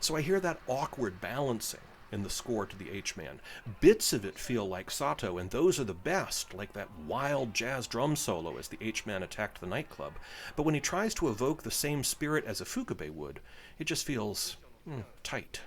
So I hear that awkward balancing in the score to the HMan. Bits of it feel like Sato, and those are the best, like that wild jazz drum solo as the HMan attacked the nightclub. But when he tries to evoke the same spirit as Ifukube would, it just feels tight.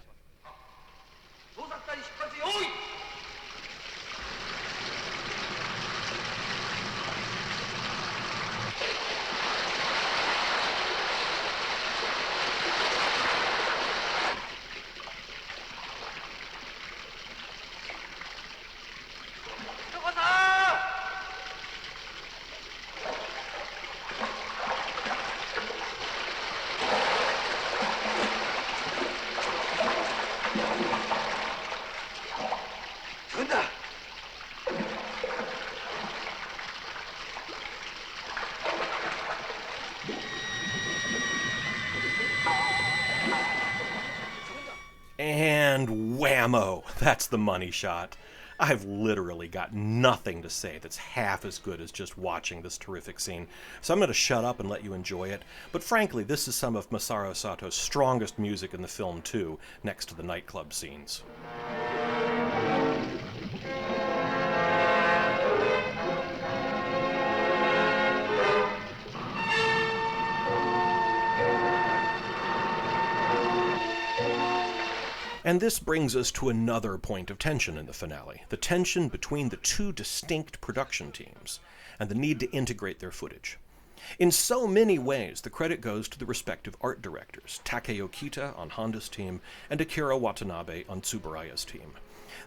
And whammo! That's the money shot. I've literally got nothing to say that's half as good as just watching this terrific scene, so I'm going to shut up and let you enjoy it. But frankly, this is some of Masaru Sato's strongest music in the film too, next to the nightclub scenes. And this brings us to another point of tension in the finale, the tension between the two distinct production teams, and the need to integrate their footage. In so many ways, the credit goes to the respective art directors, Takeo Kita on Honda's team, and Akira Watanabe on Tsuburaya's team.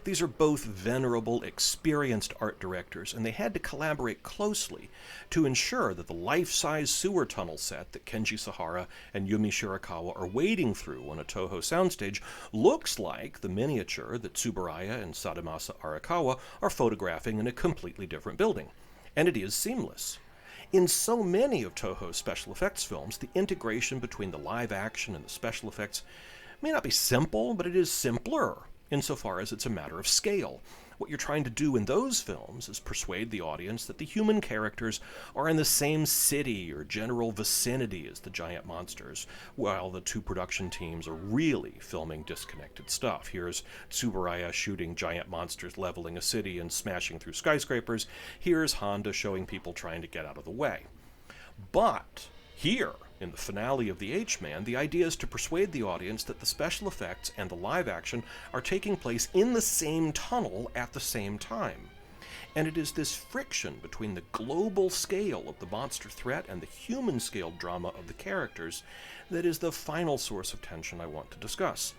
These are both venerable, experienced art directors, and they had to collaborate closely to ensure that the life-size sewer tunnel set that Kenji Sahara and Yumi Shirakawa are wading through on a Toho soundstage looks like the miniature that Tsuburaya and Sadamasa Arakawa are photographing in a completely different building. And it is seamless. In so many of Toho's special effects films, the integration between the live action and the special effects may not be simple, but it is simpler insofar as it's a matter of scale. What you're trying to do in those films is persuade the audience that the human characters are in the same city or general vicinity as the giant monsters, while the two production teams are really filming disconnected stuff. Here's Tsuburaya shooting giant monsters leveling a city and smashing through skyscrapers. Here's Honda showing people trying to get out of the way. But here, in the finale of the HMan, the idea is to persuade the audience that the special effects and the live action are taking place in the same tunnel at the same time. And it is this friction between the global scale of the monster threat and the human-scaled drama of the characters that is the final source of tension I want to discuss.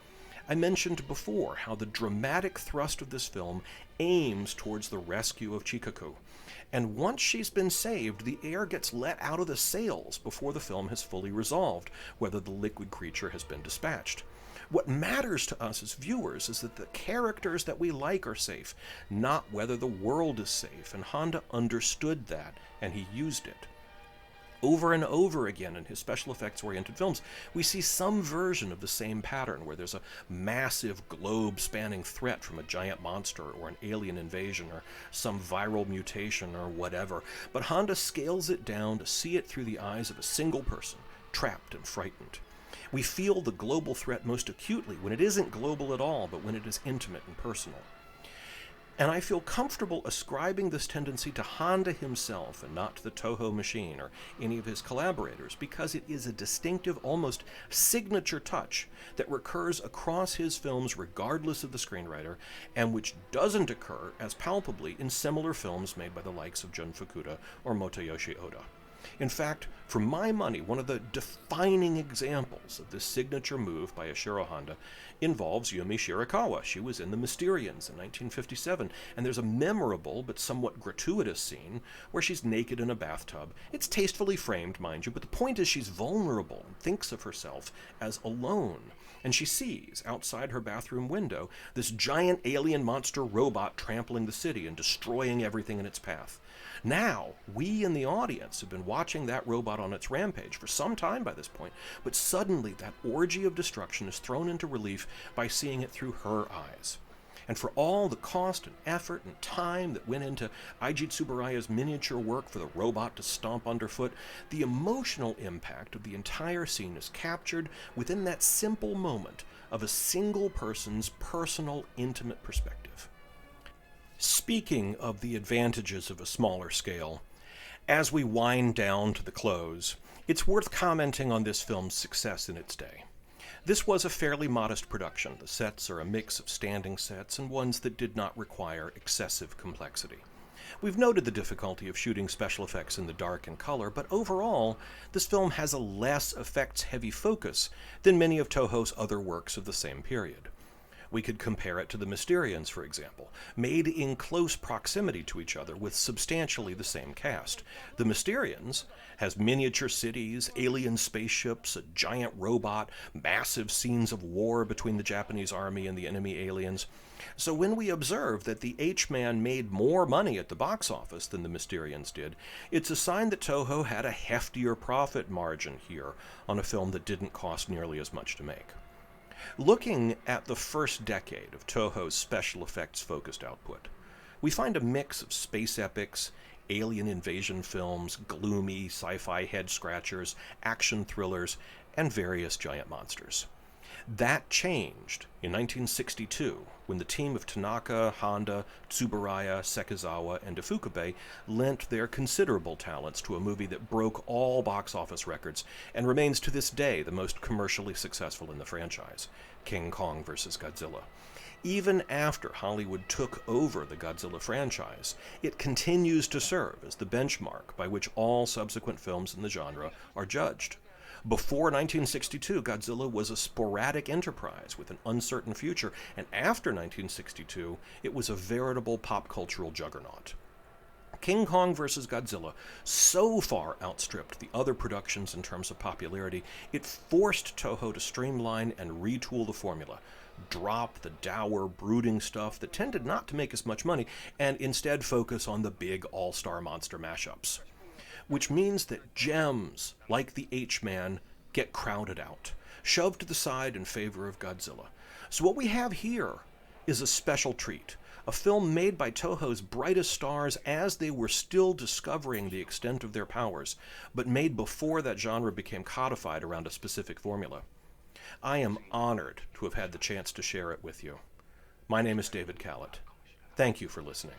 I mentioned before how the dramatic thrust of this film aims towards the rescue of Chikaku. And once she's been saved, the air gets let out of the sails before the film has fully resolved whether the liquid creature has been dispatched. What matters to us as viewers is that the characters that we like are safe, not whether the world is safe, and Honda understood that, and he used it. Over and over again in his special effects-oriented films, we see some version of the same pattern where there's a massive globe-spanning threat from a giant monster or an alien invasion or some viral mutation or whatever, but Honda scales it down to see it through the eyes of a single person, trapped and frightened. We feel the global threat most acutely when it isn't global at all, but when it is intimate and personal. And I feel comfortable ascribing this tendency to Honda himself and not to the Toho machine or any of his collaborators, because it is a distinctive, almost signature touch that recurs across his films regardless of the screenwriter, and which doesn't occur as palpably in similar films made by the likes of Jun Fukuda or Motoyoshi Oda. In fact, for my money, one of the defining examples of this signature move by Ishiro Honda involves Yumi Shirakawa. She was in The Mysterians in 1957, and there's a memorable but somewhat gratuitous scene where she's naked in a bathtub. It's tastefully framed, mind you, but the point is she's vulnerable and thinks of herself as alone. And she sees, outside her bathroom window, this giant alien monster robot trampling the city and destroying everything in its path. Now, we in the audience have been watching that robot on its rampage for some time by this point, but suddenly that orgy of destruction is thrown into relief by seeing it through her eyes. And for all the cost and effort and time that went into Eiji Tsuburaya's miniature work for the robot to stomp underfoot, the emotional impact of the entire scene is captured within that simple moment of a single person's personal, intimate perspective. Speaking of the advantages of a smaller scale, as we wind down to the close, it's worth commenting on this film's success in its day. This was a fairly modest production. The sets are a mix of standing sets and ones that did not require excessive complexity. We've noted the difficulty of shooting special effects in the dark and color, but overall, this film has a less effects-heavy focus than many of Toho's other works of the same period. We could compare it to The Mysterians, for example, made in close proximity to each other with substantially the same cast. The Mysterians has miniature cities, alien spaceships, a giant robot, massive scenes of war between the Japanese army and the enemy aliens. So when we observe that the HMan made more money at the box office than the Mysterians did, it's a sign that Toho had a heftier profit margin here on a film that didn't cost nearly as much to make. Looking at the first decade of Toho's special effects focused output, we find a mix of space epics, alien invasion films, gloomy sci-fi head-scratchers, action thrillers, and various giant monsters. That changed in 1962 when the team of Tanaka, Honda, Tsuburaya, Sekizawa, and Ifukube lent their considerable talents to a movie that broke all box office records and remains to this day the most commercially successful in the franchise, King Kong vs. Godzilla. Even after Hollywood took over the Godzilla franchise, it continues to serve as the benchmark by which all subsequent films in the genre are judged. Before 1962, Godzilla was a sporadic enterprise with an uncertain future, and after 1962, it was a veritable pop cultural juggernaut. King Kong vs. Godzilla so far outstripped the other productions in terms of popularity, it forced Toho to streamline and retool the formula, drop the dour, brooding stuff that tended not to make as much money, and instead focus on the big all-star monster mashups. Which means that gems like the HMan get crowded out, shoved to the side in favor of Godzilla. So what we have here is a special treat, a film made by Toho's brightest stars as they were still discovering the extent of their powers, but made before that genre became codified around a specific formula. I am honored to have had the chance to share it with you. My name is David Kalat. Thank you for listening.